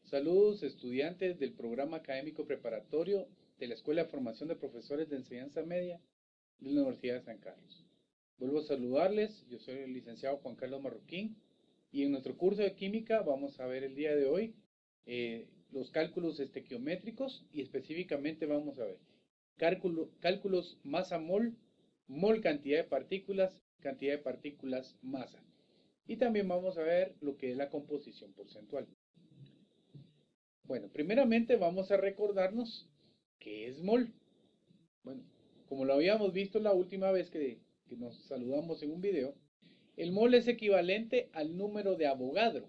Saludos estudiantes del programa académico preparatorio de la Escuela de Formación de Profesores de Enseñanza Media de la Universidad de San Carlos. Vuelvo a saludarles, yo soy el licenciado Juan Carlos Marroquín y en nuestro curso de química vamos a ver el día de hoy los cálculos estequiométricos y específicamente vamos a ver cálculos masa-mol, mol cantidad de partículas masa. Y también vamos a ver lo que es la composición porcentual. Bueno, primeramente vamos a recordarnos qué es mol. Bueno, como lo habíamos visto la última vez que nos saludamos en un video, el mol es equivalente al número de Avogadro,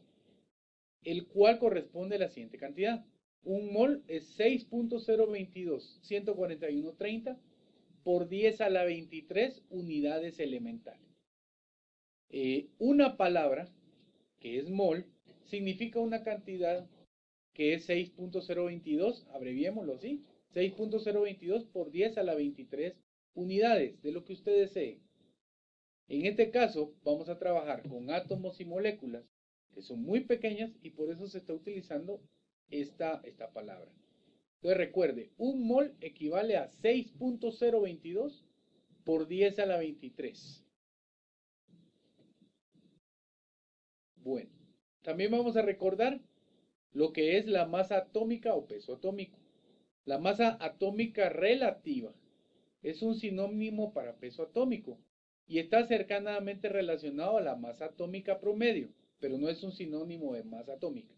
el cual corresponde a la siguiente cantidad. Un mol es 6.022.141.30 por 10 a la 23 unidades elementales. Una palabra, que es mol, significa una cantidad que es 6.022, abreviémoslo así, 6.022 por 10 a la 23 unidades, de lo que usted desee. En este caso, vamos a trabajar con átomos y moléculas que son muy pequeñas y por eso se está utilizando esta palabra. Entonces recuerde, un mol equivale a 6.022 por 10 a la 23. Bueno, también vamos a recordar lo que es la masa atómica o peso atómico. La masa atómica relativa es un sinónimo para peso atómico y está cercanamente relacionado a la masa atómica promedio, pero no es un sinónimo de masa atómica.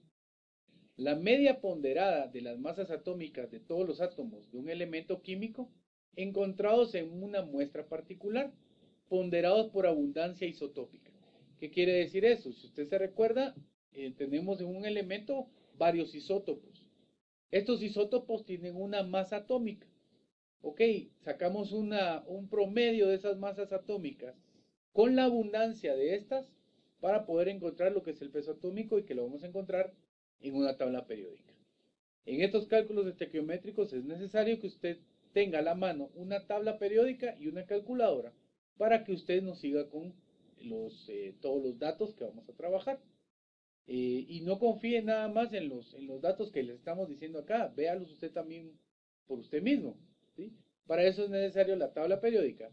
La media ponderada de las masas atómicas de todos los átomos de un elemento químico encontrados en una muestra particular, ponderados por abundancia isotópica. ¿Qué quiere decir eso? Si usted se recuerda, tenemos en un elemento varios isótopos. Estos isótopos tienen una masa atómica. Ok, sacamos un promedio de esas masas atómicas con la abundancia de estas para poder encontrar lo que es el peso atómico y que lo vamos a encontrar en una tabla periódica. En estos cálculos estequiométricos es necesario que usted tenga a la mano una tabla periódica y una calculadora para que usted nos siga con todos los datos que vamos a trabajar. Y no confíe nada más en los datos que les estamos diciendo acá, véalos usted también por usted mismo, ¿sí? Para eso es necesario la tabla periódica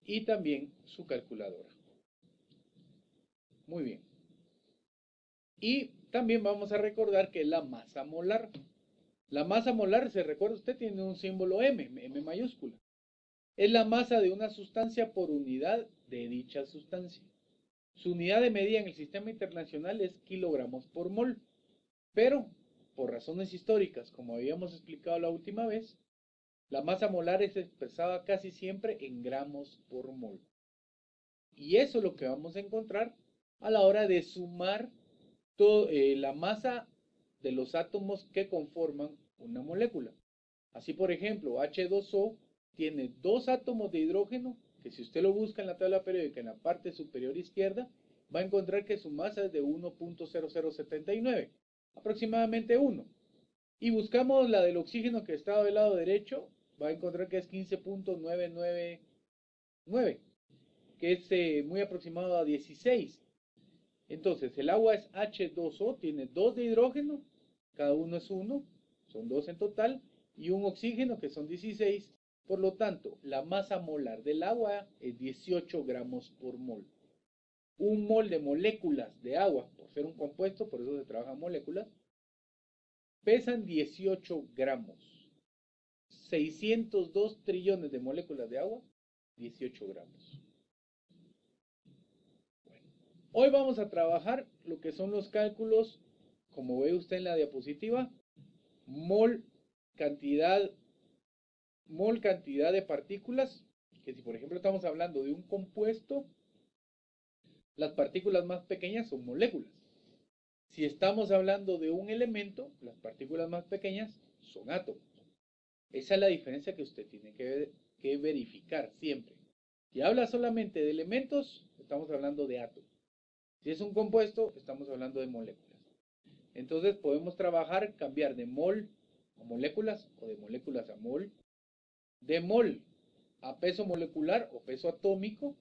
y también su calculadora. Muy bien. Y también vamos a recordar que la masa molar. La masa molar, se recuerda usted, tiene un símbolo M, M mayúscula. Es la masa de una sustancia por unidad de dicha sustancia. Su unidad de medida en el sistema internacional es kilogramos por mol, pero por razones históricas, como habíamos explicado la última vez, la masa molar es expresada casi siempre en gramos por mol. Y eso es lo que vamos a encontrar a la hora de sumar la masa de los átomos que conforman una molécula. Así, por ejemplo, H2O tiene dos átomos de hidrógeno que si usted lo busca en la tabla periódica en la parte superior izquierda, va a encontrar que su masa es de 1.0079, aproximadamente 1. Y buscamos la del oxígeno que está del lado derecho, va a encontrar que es 15.999, que es muy aproximado a 16. Entonces, el agua es H2O, tiene 2 de hidrógeno, cada uno es 1, son 2 en total, y un oxígeno que son 16. Por lo tanto, la masa molar del agua es 18 gramos por mol. Un mol de moléculas de agua, por ser un compuesto, por eso se trabajan moléculas, pesan 18 gramos. 602 trillones de moléculas de agua, 18 gramos. Bueno, hoy vamos a trabajar lo que son los cálculos, como ve usted en la diapositiva, mol cantidad de partículas, que si por ejemplo estamos hablando de un compuesto, las partículas más pequeñas son moléculas. Si estamos hablando de un elemento, las partículas más pequeñas son átomos. Esa es la diferencia que usted tiene que verificar siempre. Si habla solamente de elementos, estamos hablando de átomos. Si es un compuesto, estamos hablando de moléculas. Entonces podemos trabajar, cambiar de mol a moléculas o de moléculas a mol, de mol a peso molecular o peso atómico,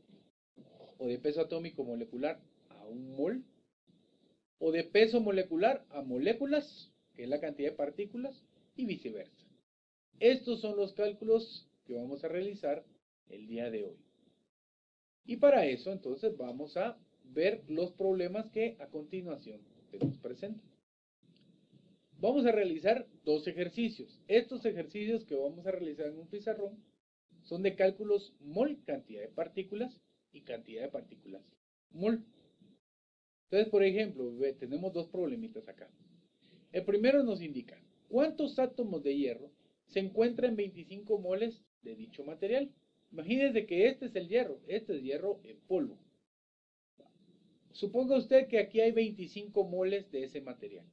o de peso atómico molecular a un mol, o de peso molecular a moléculas, ¿ok? que es la cantidad de partículas, y viceversa. Estos son los cálculos que vamos a realizar el día de hoy. Y para eso, entonces, vamos a ver los problemas que a continuación se nos presentan. Vamos a realizar dos ejercicios. Estos ejercicios que vamos a realizar en un pizarrón son de cálculos mol, cantidad de partículas, y cantidad de partículas mol. Entonces, por ejemplo, tenemos dos problemitas acá. El primero nos indica cuántos átomos de hierro se encuentran en 25 moles de dicho material. Imagínense que este es el hierro, este es hierro en polvo. Suponga usted que aquí hay 25 moles de ese material.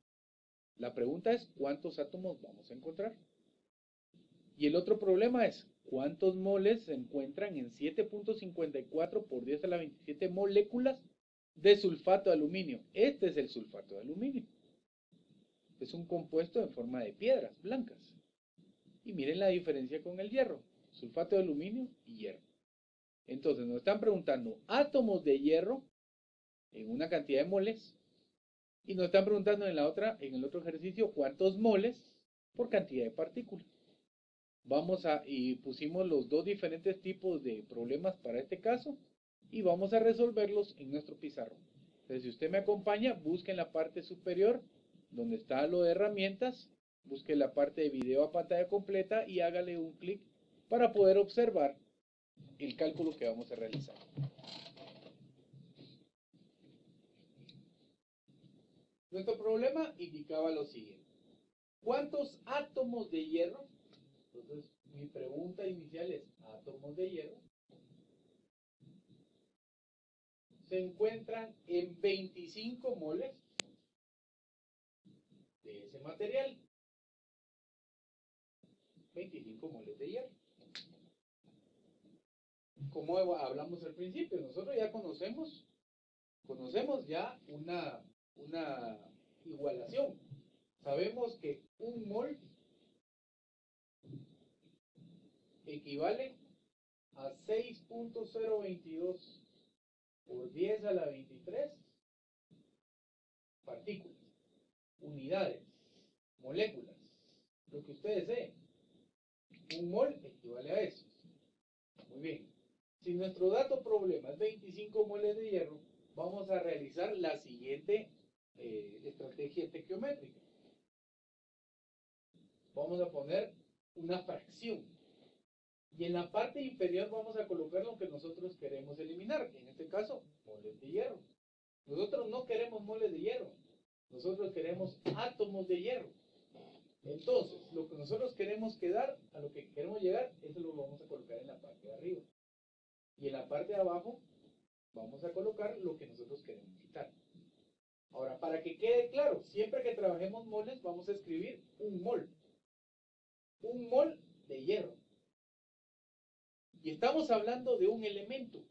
La pregunta es, ¿cuántos átomos vamos a encontrar? Y el otro problema es, ¿cuántos moles se encuentran en 7.54 por 10 a la 27 moléculas de sulfato de aluminio? Este es el sulfato de aluminio. Es un compuesto en forma de piedras blancas. Y miren la diferencia con el hierro. Sulfato de aluminio y hierro. Entonces nos están preguntando átomos de hierro en una cantidad de moles. Y nos están preguntando en el otro ejercicio, cuántos moles por cantidad de partículas. Y pusimos los dos diferentes tipos de problemas para este caso y vamos a resolverlos en nuestro pizarrón. Entonces, si usted me acompaña, busque en la parte superior donde está lo de herramientas, busque la parte de video a pantalla completa y hágale un clic para poder observar el cálculo que vamos a realizar. Nuestro problema indicaba lo siguiente. ¿Cuántos átomos de hierro? Entonces, mi pregunta inicial es, átomos de hierro se encuentran en 25 moles de ese material. 25 moles de hierro. Como hablamos al principio, nosotros ya conocemos ya una igualación. Sabemos que un mol equivale a 6.022 por 10 a la 23 partículas, unidades, moléculas, lo que usted desee. Un mol equivale a eso. Muy bien. Si nuestro dato problema es 25 moles de hierro, vamos a realizar la siguiente estrategia estequiométrica. Vamos a poner una fracción. Y en la parte inferior vamos a colocar lo que nosotros queremos eliminar. En este caso, moles de hierro. Nosotros no queremos moles de hierro. Nosotros queremos átomos de hierro. Entonces, lo que nosotros queremos quedar, a lo que queremos llegar, eso lo vamos a colocar en la parte de arriba. Y en la parte de abajo vamos a colocar lo que nosotros queremos quitar. Ahora, para que quede claro, siempre que trabajemos moles, vamos a escribir un mol. Un mol de hierro. Y estamos hablando de un elemento.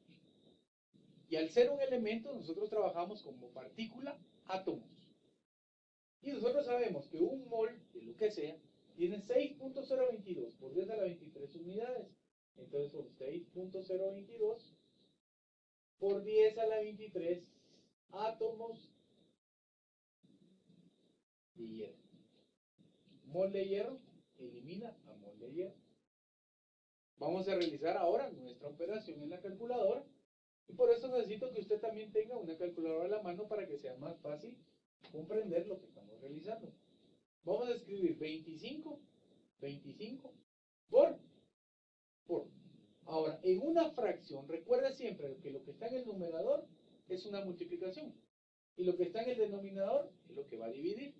Y al ser un elemento, nosotros trabajamos como partícula, átomos. Y nosotros sabemos que un mol de lo que sea tiene 6.022 por 10 a la 23 unidades. Entonces son 6.022 por 10 a la 23 átomos de hierro. Mol de hierro elimina a mol de hierro. Vamos a realizar ahora nuestra operación en la calculadora. Y por eso necesito que usted también tenga una calculadora a la mano para que sea más fácil comprender lo que estamos realizando. Vamos a escribir 25 por. Ahora, en una fracción, recuerda siempre que lo que está en el numerador es una multiplicación. Y lo que está en el denominador es lo que va a dividir.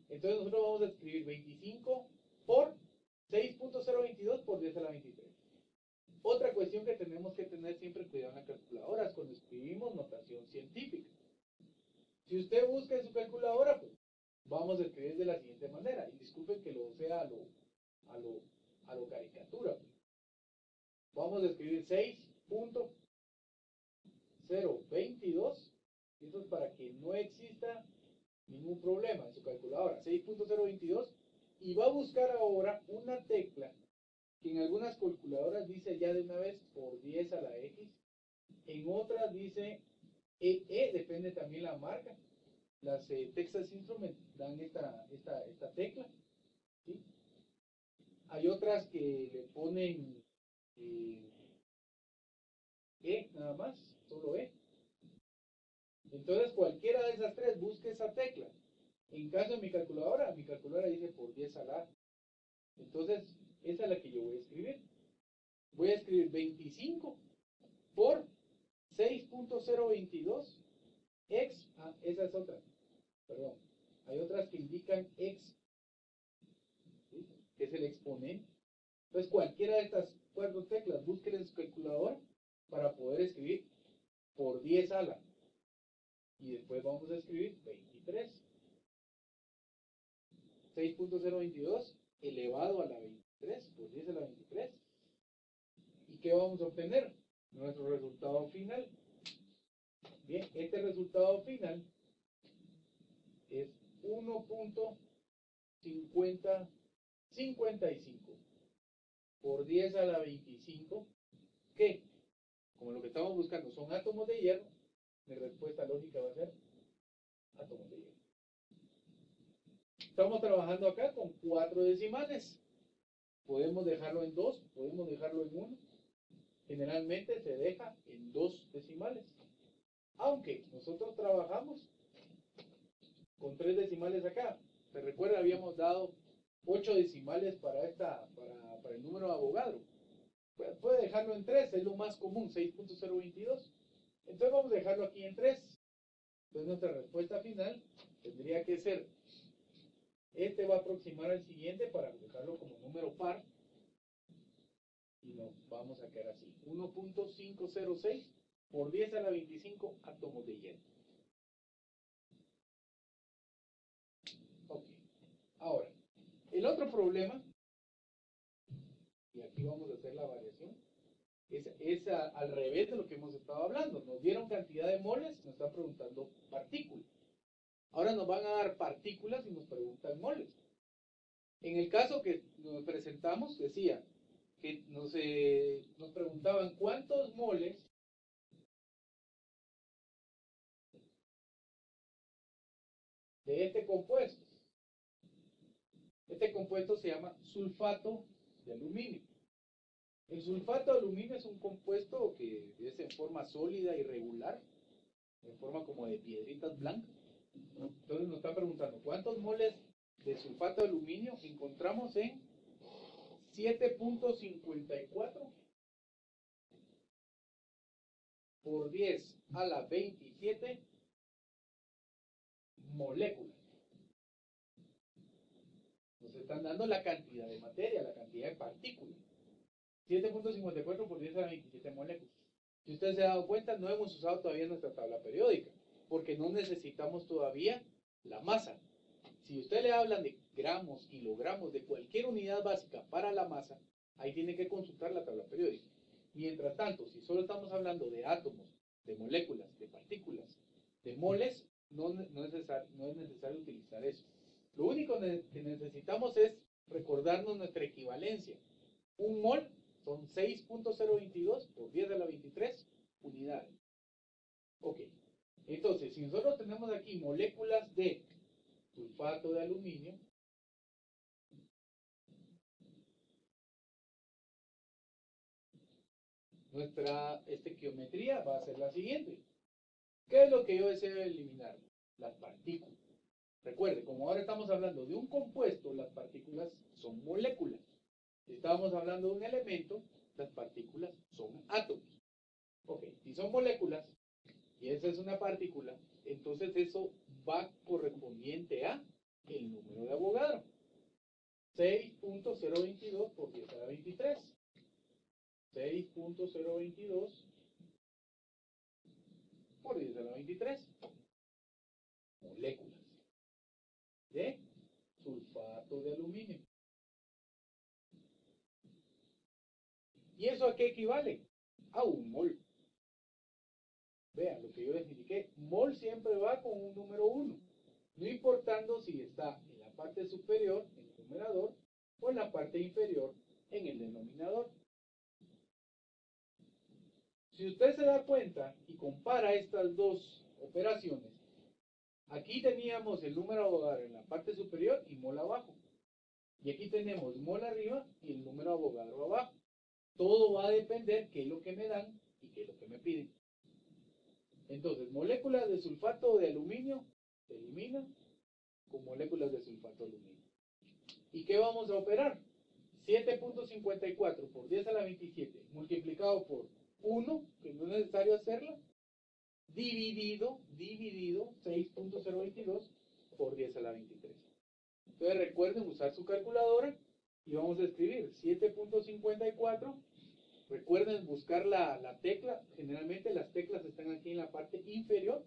Entonces nosotros vamos a escribir 25 por 6.022 por 10 a la 23. Otra cuestión que tenemos que tener siempre cuidado en la calculadora es cuando escribimos notación científica. Si usted busca en su calculadora, pues vamos a escribir de la siguiente manera. Y disculpen que lo sea a lo caricatura. Pues. Vamos a escribir 6.022. Esto es para que no exista ningún problema en su calculadora. 6.022. Y va a buscar ahora una tecla que en algunas calculadoras dice ya de una vez por 10 a la X. En otras dice EE, depende también la marca. las Texas Instruments dan esta tecla, ¿sí? Hay otras que le ponen E nada más, solo E. Entonces cualquiera de esas tres, busque esa tecla. En caso de mi calculadora dice por 10 a la. Entonces, esa es la que yo voy a escribir. Voy a escribir 25 por 6.022 x. Esa es otra. Perdón. Hay otras que indican x, ¿sí? Que es el exponente. Entonces, cualquiera de estas cuatro teclas, búsquenla en su calculadora para poder escribir por 10 a la. Y después vamos a escribir 23. 6.022 elevado a la 23 por 10 a la 23. ¿Y qué vamos a obtener? Nuestro resultado final. Bien, este resultado final es 1.5055 por 10 a la 25, que, como lo que estamos buscando son átomos de hierro, mi respuesta lógica va a ser átomos de hierro. Estamos trabajando acá con 4 decimales. Podemos dejarlo en 2, podemos dejarlo en 1. Generalmente se deja en 2 decimales. Aunque nosotros trabajamos con 3 decimales acá. ¿Se recuerda? Habíamos dado 8 decimales para el número de Avogadro. Puede dejarlo en 3, es lo más común, 6.022. Entonces vamos a dejarlo aquí en 3. Entonces nuestra respuesta final tendría que ser, este va a aproximar al siguiente para dejarlo como número par. Y nos vamos a quedar así, 1.506 por 10 a la 25 átomos de hierro. Ok, ahora, el otro problema, y aquí vamos a hacer la variación, es al revés de lo que hemos estado hablando. Nos dieron cantidad de moles, nos están preguntando partículas. Ahora nos van a dar partículas y nos preguntan moles. En el caso que nos presentamos, decía que nos preguntaban cuántos moles de este compuesto. Este compuesto se llama sulfato de aluminio. El sulfato de aluminio es un compuesto que es en forma sólida y regular, en forma como de piedritas blancas. Entonces nos está preguntando cuántos moles de sulfato de aluminio encontramos en 7.54 por 10 a la 27 moléculas. Nos están dando la cantidad de materia, la cantidad de partículas. 7.54 por 10 a la 27 moléculas. Si usted se ha dado cuenta, no hemos usado todavía nuestra tabla periódica, porque no necesitamos todavía la masa. Si usted le hablan de gramos, kilogramos, de cualquier unidad básica para la masa, ahí tiene que consultar la tabla periódica. Mientras tanto, si solo estamos hablando de átomos, de moléculas, de partículas, de moles, no es necesario utilizar eso. Lo único que necesitamos es recordarnos nuestra equivalencia. Un mol son 6.022 por 10 a la 23 unidades. Ok, entonces si nosotros tenemos aquí moléculas de sulfato de aluminio, nuestra estequiometría va a ser la siguiente. ¿Qué es lo que yo deseo eliminar? Las partículas. Recuerde, como ahora estamos hablando de un compuesto, las partículas son moléculas. Si estamos hablando de un elemento, las partículas son átomos. Ok, si son moléculas y esa es una partícula, entonces eso va correspondiente a el número de Avogadro. 6.022 por 10 a la 23. 6.022 por 10 a la 23. Moléculas de sulfato de aluminio. ¿Y eso a qué equivale? A un mol. Vean lo que yo les indiqué. Mol siempre va con un número 1. No importando si está en la parte superior, en el numerador, o en la parte inferior, en el denominador. Si usted se da cuenta y compara estas dos operaciones, Aquí teníamos el número Avogadro en la parte superior y mol abajo. Y aquí tenemos mol arriba y el número Avogadro abajo. Todo va a depender qué es lo que me dan y qué es lo que me piden. Entonces, moléculas de sulfato de aluminio se eliminan con moléculas de sulfato de aluminio. ¿Y qué vamos a operar? 7.54 por 10 a la 27 multiplicado por 1, que no es necesario hacerla, dividido 6.022 por 10 a la 23. Entonces recuerden usar su calculadora y vamos a escribir 7.54. Recuerden buscar la tecla. Generalmente las teclas están aquí en la parte inferior.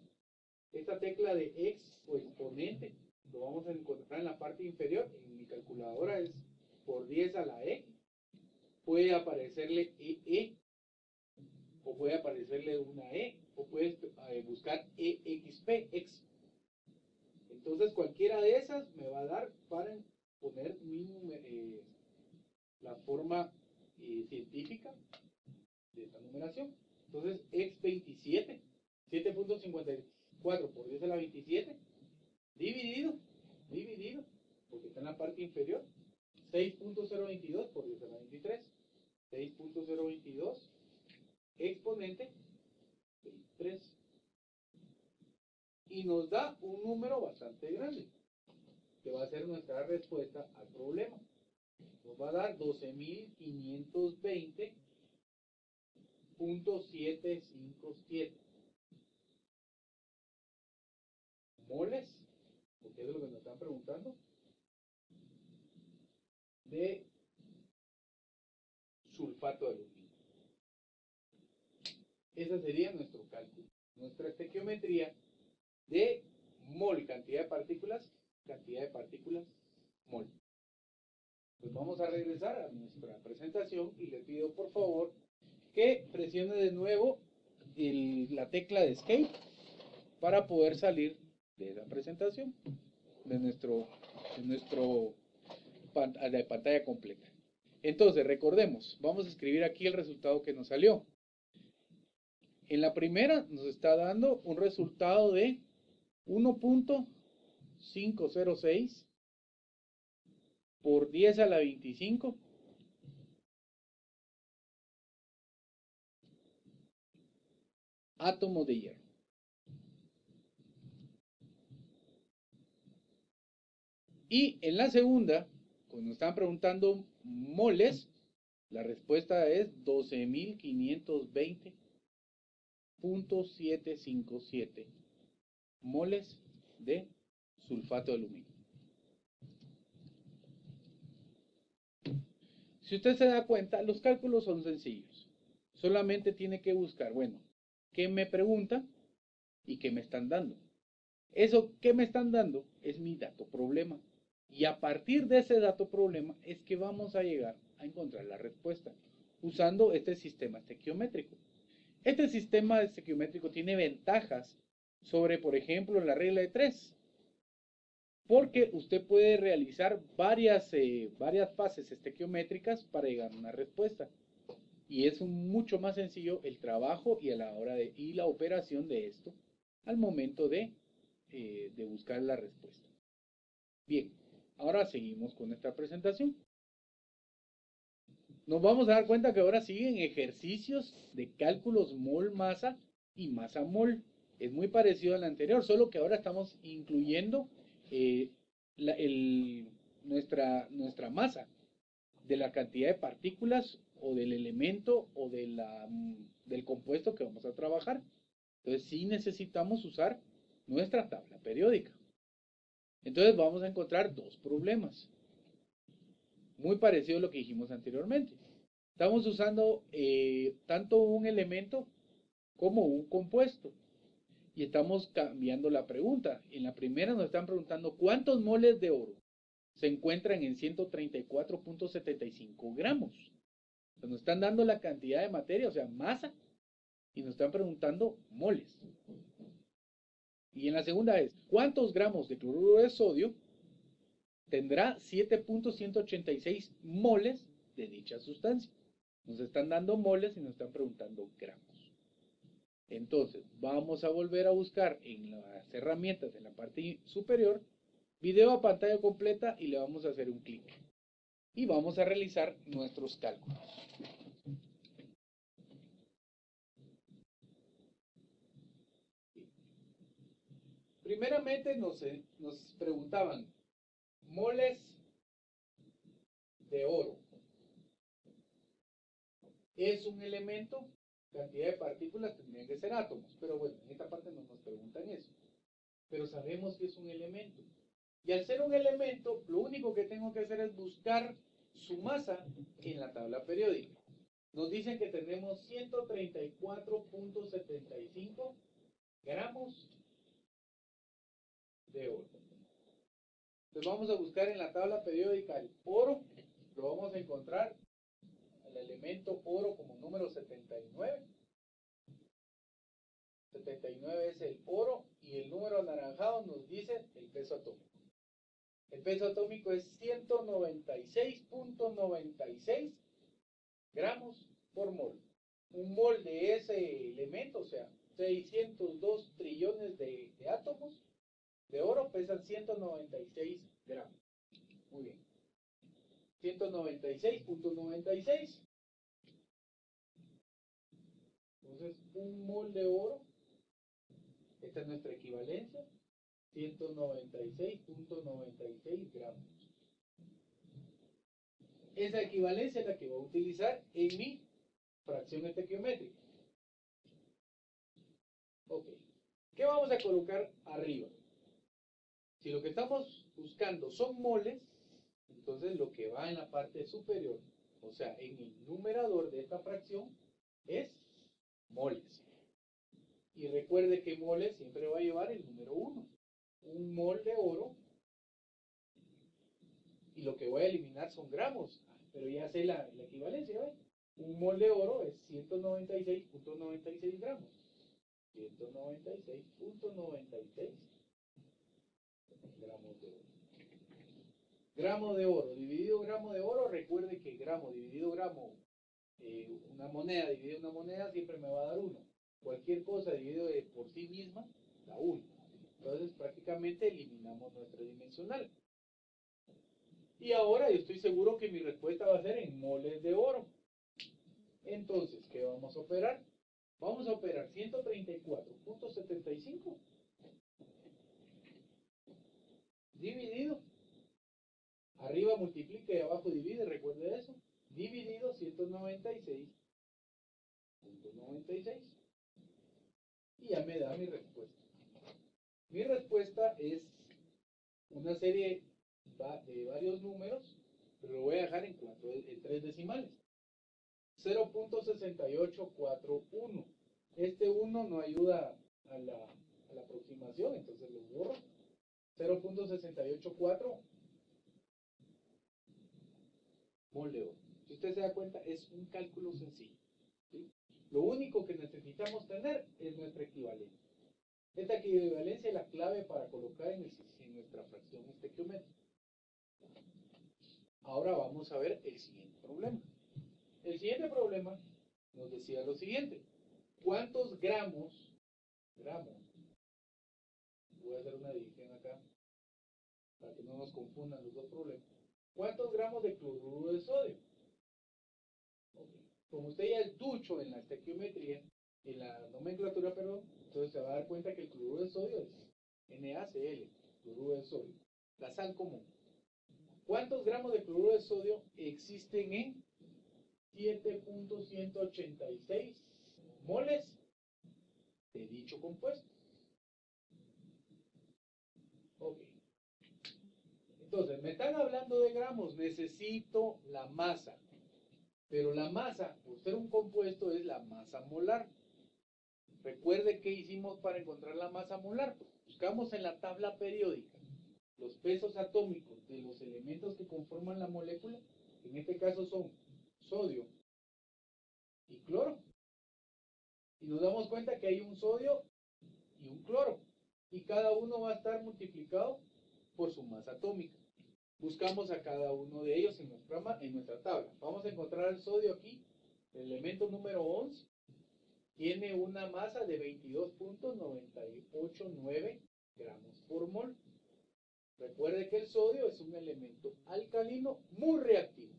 Esta tecla de X o exponente lo vamos a encontrar en la parte inferior. En mi calculadora es por 10 a la E. Puede aparecerle EE o puede aparecerle una E o puedes buscar EXP, X. Entonces cualquiera de esas me va a dar para poner la forma científica de esta numeración. Entonces X27, 7.54 por 10 a la 27, dividido, porque está en la parte inferior, 6.022 por 10 a la 23, 6.022 exponente 23. Y nos da un número bastante grande, que va a ser nuestra respuesta al problema. Nos va a dar 12.520.757 moles, porque es lo que nos están preguntando, de sulfato de aluminio. Ese sería nuestro cálculo, nuestra estequiometría de mol, cantidad de partículas, mol. Pues vamos a regresar a nuestra presentación y le pido por favor que presione de nuevo la tecla de Escape para poder salir de esa presentación, de pantalla completa. Entonces, recordemos, vamos a escribir aquí el resultado que nos salió. En la primera nos está dando un resultado de 1.506 por 10 a la 25 átomos de hierro. Y en la segunda, cuando están preguntando moles, la respuesta es 12.520.757 moles de sulfato de aluminio. Si usted se da cuenta, los cálculos son sencillos. Solamente tiene que buscar, bueno, ¿qué me preguntan y qué me están dando? Eso que me están dando es mi dato problema. Y a partir de ese dato problema es que vamos a llegar a encontrar la respuesta usando este sistema estequiométrico. Este sistema estequiométrico tiene ventajas sobre, por ejemplo, la regla de 3. Porque usted puede realizar varias fases estequiométricas para llegar a una respuesta. Y es mucho más sencillo el trabajo y la operación de esto al momento de buscar la respuesta. Bien, ahora seguimos con esta presentación. Nos vamos a dar cuenta que ahora siguen ejercicios de cálculos mol-masa y masa-mol. Es muy parecido al anterior, solo que ahora estamos incluyendo nuestra masa de la cantidad de partículas o del elemento o del compuesto que vamos a trabajar. Entonces sí necesitamos usar nuestra tabla periódica. Entonces vamos a encontrar dos problemas. Muy parecido a lo que dijimos anteriormente. Estamos usando tanto un elemento como un compuesto. Y estamos cambiando la pregunta. En la primera nos están preguntando cuántos moles de oro se encuentran en 134.75 gramos. Entonces nos están dando la cantidad de materia, o sea, masa, y nos están preguntando moles. Y en la segunda es, ¿cuántos gramos de cloruro de sodio tendrá 7.186 moles de dicha sustancia? Nos están dando moles y nos están preguntando gramos. Entonces, vamos a volver a buscar en las herramientas en la parte superior, video a pantalla completa y le vamos a hacer un clic. Y vamos a realizar nuestros cálculos. Primeramente nos preguntaban moles de oro. ¿Es un elemento? Cantidad de partículas tendrían que ser átomos, pero bueno, en esta parte no nos preguntan eso. Pero sabemos que es un elemento. Y al ser un elemento, lo único que tengo que hacer es buscar su masa en la tabla periódica. Nos dicen que tenemos 134.75 gramos de oro. Entonces vamos a buscar en la tabla periódica el oro. Lo vamos a encontrar el elemento oro como número 79. 79 es el oro y el número anaranjado nos dice el peso atómico. El peso atómico es 196.96 gramos por mol. Un mol de ese elemento, o sea, 602 trillones de átomos de oro pesan 196 gramos. Muy bien. 196.96. Entonces, un mol de oro, esta es nuestra equivalencia, 196.96 gramos. Esa equivalencia es la que voy a utilizar en mi fracción estequiométrica. Ok. ¿Qué vamos a colocar arriba? Si lo que estamos buscando son moles, entonces lo que va en la parte superior, o sea, en el numerador de esta fracción, es moles. Y recuerde que moles siempre va a llevar el número 1. Un mol de oro. Y lo que voy a eliminar son gramos. Pero ya sé la equivalencia, ¿ves? Un mol de oro es 196.96 gramos. 196.96 gramos de oro. Gramo de oro dividido gramo de oro, recuerde que gramo dividido gramo, una moneda dividida una moneda siempre me va a dar 1. Cualquier cosa dividido por sí misma da 1. Entonces prácticamente eliminamos nuestra dimensional. Y ahora yo estoy seguro que mi respuesta va a ser en moles de oro. Entonces, ¿qué vamos a operar? Vamos a operar 134.75 dividido. Arriba multiplica y abajo divide, recuerde eso. Dividido 196.96. Y ya me da mi respuesta. Mi respuesta es una serie de varios números, pero lo voy a dejar en 3 decimales. 0.6841. Este 1 no ayuda a la aproximación, entonces lo borro. 0.684 mol de oro. Si usted se da cuenta, es un cálculo sencillo, ¿sí? Lo único que necesitamos tener es nuestra equivalencia. Esta equivalencia es la clave para colocar en nuestra fracción estequiométrica. Ahora vamos a ver el siguiente problema. El siguiente problema nos decía lo siguiente. ¿Cuántos gramos, voy a hacer una división acá para que no nos confundan los dos problemas. ¿Cuántos gramos de cloruro de sodio? Okay. Como usted ya es ducho en la estequiometría, en la nomenclatura, perdón, entonces se va a dar cuenta que el cloruro de sodio es NaCl, cloruro de sodio, la sal común. ¿Cuántos gramos de cloruro de sodio existen en 7.186 moles de dicho compuesto? Ok. Entonces, me están hablando de gramos, necesito la masa. Pero la masa, por ser un compuesto, es la masa molar. Recuerde qué hicimos para encontrar la masa molar. Buscamos en la tabla periódica los pesos atómicos de los elementos que conforman la molécula. En este caso son sodio y cloro. Y nos damos cuenta que hay un sodio y un cloro. Y cada uno va a estar multiplicado por su masa atómica. Buscamos a cada uno de ellos en nuestra tabla. Vamos a encontrar el sodio aquí, el elemento número 11. tiene una masa de 22.989 gramos por mol. Recuerde que el sodio es un elemento alcalino muy reactivo.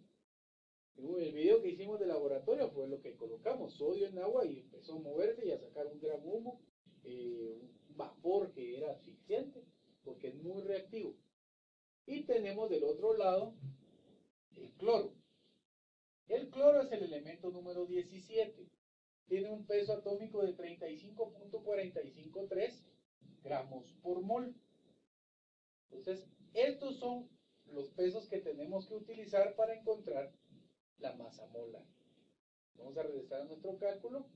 El video que hicimos de laboratorio fue lo que colocamos, sodio en agua, y empezó a moverse y a sacar un gran humo, un vapor que era asfixiante, porque es muy reactivo. Y tenemos del otro lado el cloro. El cloro es el elemento número 17. Tiene un peso atómico de 35.453 gramos por mol. Entonces, estos son los pesos que tenemos que utilizar para encontrar la masa molar. Vamos a regresar a nuestro cálculo.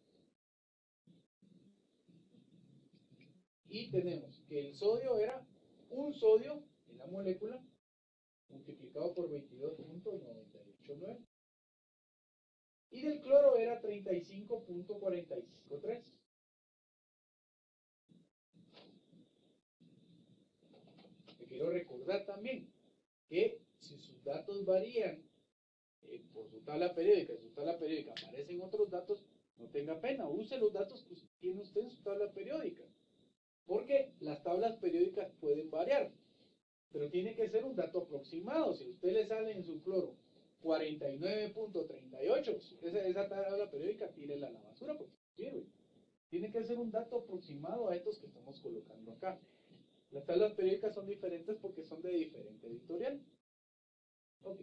Y tenemos que el sodio era un sodio en la molécula multiplicado por 22.989. Y del cloro era 35.453. Te quiero recordar también que si sus datos varían por su tabla periódica, en su tabla periódica aparecen otros datos, no tenga pena, use los datos que tiene usted en su tabla periódica. Porque las tablas periódicas pueden variar, pero tiene que ser un dato aproximado. Si a usted le sale en su cloro 49.38, esa tabla periódica tírela a la basura porque sirve. Tiene que ser un dato aproximado a estos que estamos colocando acá. Las tablas periódicas son diferentes porque son de diferente editorial. Ok.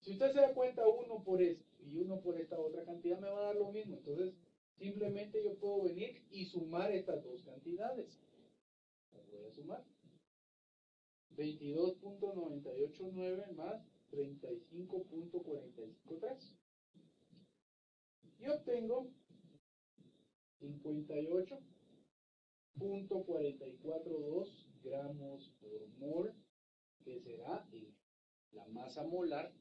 Si usted se da cuenta, uno por esto y uno por esta otra cantidad me va a dar lo mismo. Entonces, simplemente yo puedo venir y sumar estas dos cantidades. Las voy a sumar. 22.989 más 35.453. Y obtengo 58.442 gramos por mol, que será la masa molar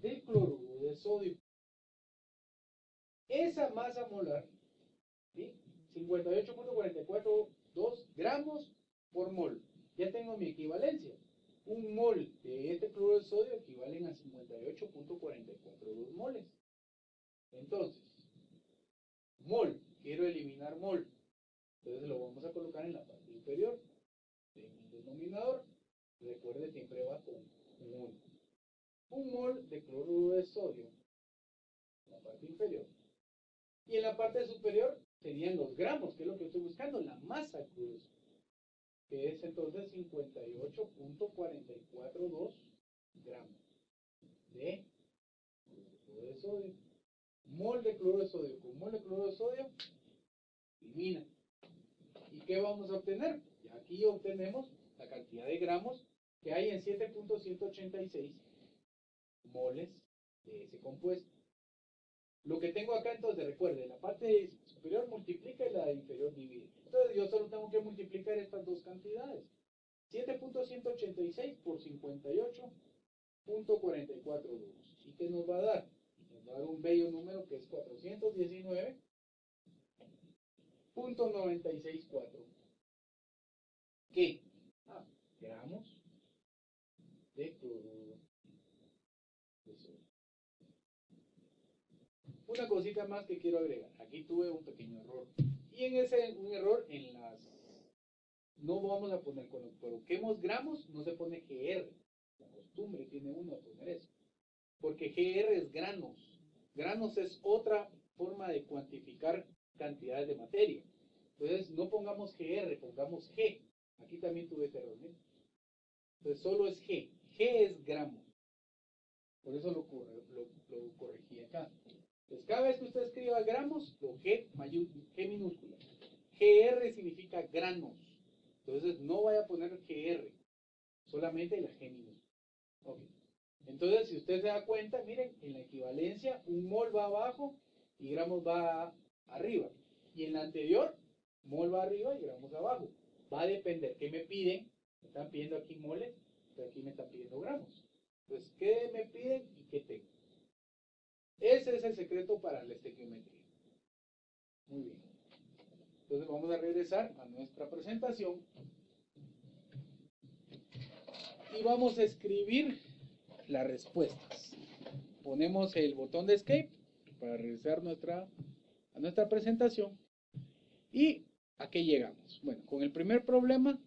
del cloruro de sodio. Esa masa molar, ¿sí? 58.442 gramos por mol. Ya tengo mi equivalencia. Un mol de este cloruro de sodio equivalen a 58.442 moles. Entonces, mol, quiero eliminar mol. Entonces lo vamos a colocar en la parte inferior. En el denominador, recuerde, siempre va con 1. Un mol de cloruro de sodio en la parte inferior. Y en la parte superior serían los gramos, que es lo que estoy buscando, la masa cruda, que es entonces 58.442 gramos de cloruro de sodio. Mol de cloruro de sodio con mol de cloruro de sodio, elimina. ¿Y qué vamos a obtener? Y aquí obtenemos la cantidad de gramos que hay en 7.186 moles de ese compuesto. Lo que tengo acá, entonces, recuerde, la parte superior multiplica y la inferior divide. Entonces yo solo tengo que multiplicar estas dos cantidades. 7.186 por 58.442. ¿Y qué nos va a dar? Nos va a dar un bello número que es 419.964. ¿Qué? Gramos de cloruro de sodio. Una cosita más que quiero agregar. Aquí tuve un pequeño error. Y en un error en las... No vamos a poner, cuando coloquemos gramos, no se pone GR. La costumbre tiene uno a poner eso. Porque GR es granos. Granos es otra forma de cuantificar cantidades de materia. Entonces no pongamos GR, pongamos G. Aquí también tuve ese error. Entonces solo es G. G es gramo. Por eso lo corregí acá. Entonces cada vez que usted escriba gramos, lo G minúscula. GR significa granos. Entonces no vaya a poner GR, solamente la G minúscula. Okay. Entonces si usted se da cuenta, miren, en la equivalencia un mol va abajo y gramos va arriba. Y en la anterior, mol va arriba y gramos abajo. Va a depender. ¿Qué me piden? Me están pidiendo aquí moles, pero aquí me están pidiendo gramos. Entonces, ¿qué me piden y qué tengo? Ese es el secreto para la estequiometría. Muy bien. Entonces vamos a regresar a nuestra presentación. Y vamos a escribir las respuestas. Ponemos el botón de escape para regresar nuestra a nuestra presentación. ¿Y a qué llegamos? Bueno, con el primer problema,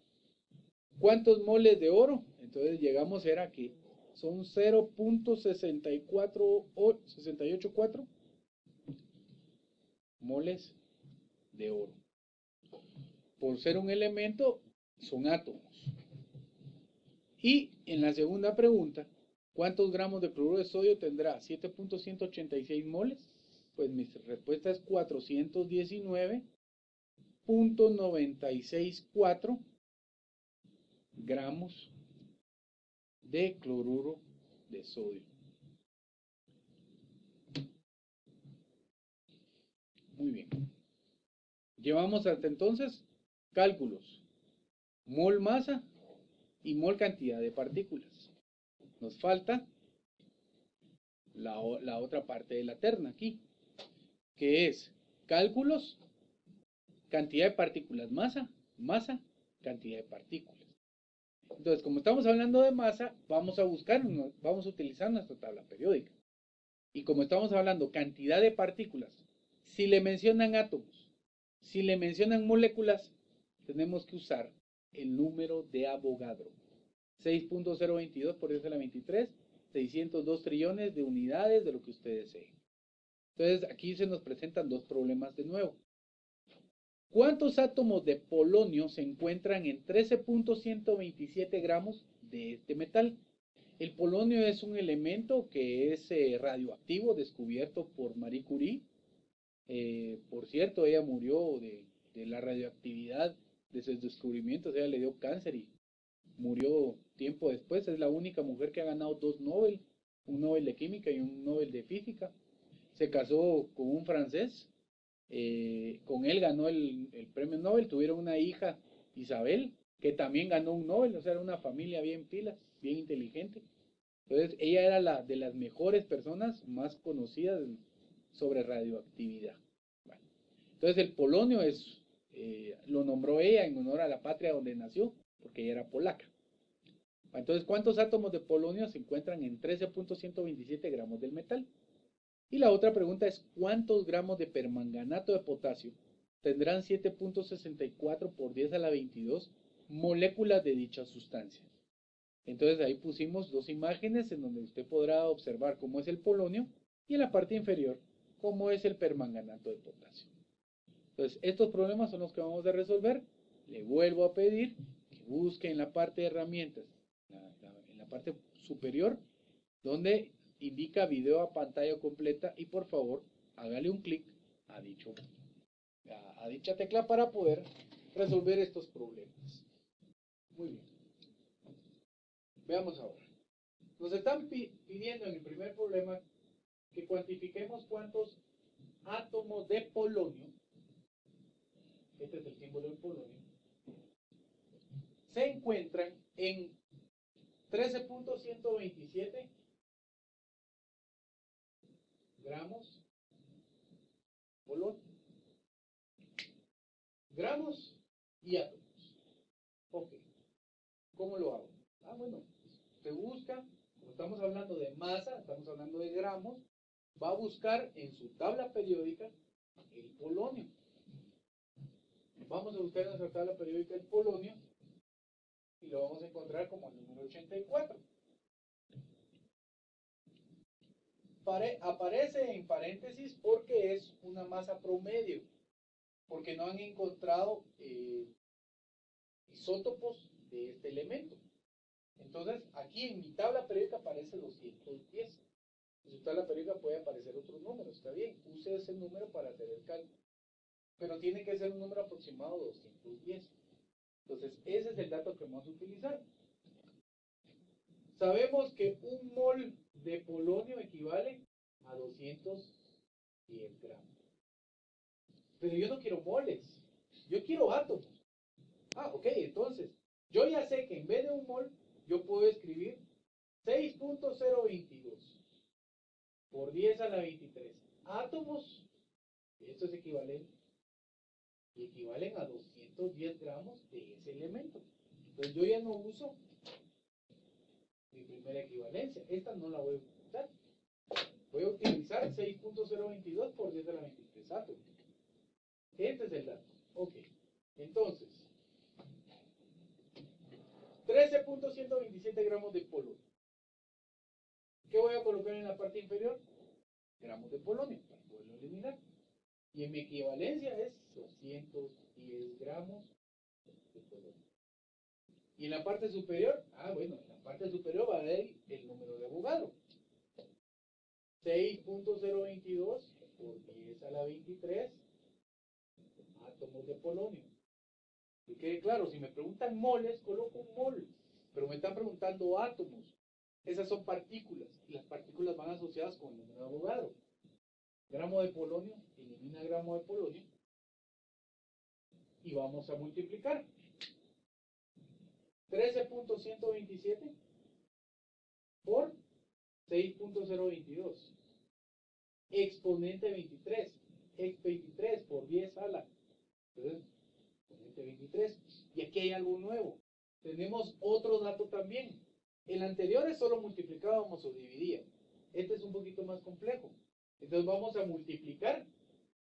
¿cuántos moles de oro? Entonces llegamos a que son 0.684 moles de oro. Por ser un elemento, son átomos. Y en la segunda pregunta, ¿cuántos gramos de cloruro de sodio tendrá? 7.186 moles. Pues mi respuesta es 419.964 gramos de cloruro de sodio. Muy bien. Llevamos hasta entonces cálculos. Mol masa y mol cantidad de partículas. Nos falta la otra parte de la terna aquí, que es cálculos, cantidad de partículas, masa, cantidad de partículas. Entonces, como estamos hablando de masa, vamos a utilizar nuestra tabla periódica. Y como estamos hablando cantidad de partículas, si le mencionan átomos, si le mencionan moléculas, tenemos que usar el número de Avogadro. 6.022 por 10 a la 23, 602 trillones de unidades de lo que usted desee. Entonces, aquí se nos presentan dos problemas de nuevo. ¿Cuántos átomos de polonio se encuentran en 13.127 gramos de este metal? El polonio es un elemento que es radioactivo, descubierto por Marie Curie. Por cierto, ella murió de la radioactividad de sus descubrimientos. Ella le dio cáncer y murió tiempo después. Es la única mujer que ha ganado 2 Nobel, un Nobel de Química y un Nobel de Física. Se casó con un francés. Con él ganó el premio Nobel. Tuvieron una hija, Isabel, que también ganó un Nobel. O sea, era una familia bien pilas, bien inteligente. Entonces, ella era de las mejores personas más conocidas sobre radioactividad. Bueno, entonces, el polonio lo nombró ella en honor a la patria donde nació, porque ella era polaca. Entonces, ¿cuántos átomos de polonio se encuentran en 13.127 gramos del metal? Y la otra pregunta es, ¿cuántos gramos de permanganato de potasio tendrán 7.64 por 10 a la 22 moléculas de dicha sustancia? Entonces ahí pusimos dos imágenes en donde usted podrá observar cómo es el polonio y en la parte inferior cómo es el permanganato de potasio. Entonces estos problemas son los que vamos a resolver. Le vuelvo a pedir que busque en la parte de herramientas, en la parte superior, donde indica video a pantalla completa y por favor hágale un clic a dicha tecla para poder resolver estos problemas. Muy bien. Veamos ahora. Nos están pidiendo en el primer problema que cuantifiquemos cuántos átomos de polonio, este es el símbolo del polonio, se encuentran en 13.127 gramos polonio. Gramos y átomos. Ok. ¿Cómo lo hago? Bueno, se busca, como estamos hablando de masa, estamos hablando de gramos, va a buscar en su tabla periódica el polonio. Vamos a buscar en nuestra tabla periódica el polonio y lo vamos a encontrar como el número 84. Aparece en paréntesis porque es una masa promedio, porque no han encontrado isótopos de este elemento. Entonces, aquí en mi tabla periódica aparece 210. En su tabla periódica puede aparecer otro número, está bien, use ese número para hacer el cálculo. Pero tiene que ser un número aproximado de 210. Entonces, ese es el dato que vamos a utilizar. Sabemos que un mol de polonio equivale a 210 gramos. Pero yo no quiero moles, yo quiero átomos. Ok, entonces, yo ya sé que en vez de un mol, yo puedo escribir 6.022 por 10 a la 23 átomos. Esto es equivalente. Y equivalen a 210 gramos de ese elemento. Entonces yo ya no uso mi primera equivalencia. Esta no la voy a utilizar. Voy a utilizar 6.022 por 10 a la 23 átomos. Este es el dato. Ok. Entonces, 13.127 gramos de polonio. ¿Qué voy a colocar en la parte inferior? Gramos de polonio, para poderlo eliminar. Y en mi equivalencia es 210 gramos de polonio. Y en la parte superior, bueno, en la parte superior va a haber el número de Avogadro. 6.022 por 10 a la 23 átomos de polonio. Que quede claro, si me preguntan moles, coloco un mol, pero me están preguntando átomos. Esas son partículas, y las partículas van asociadas con el número de Avogadro. Gramo de polonio, elimina gramo de polonio, y vamos a multiplicar. 13.127 por 6.022. Exponente 23. Ex 23 por 10 a la. Entonces, exponente 23. Y aquí hay algo nuevo. Tenemos otro dato también. El anterior es solo multiplicábamos o dividíamos. Este es un poquito más complejo. Entonces vamos a multiplicar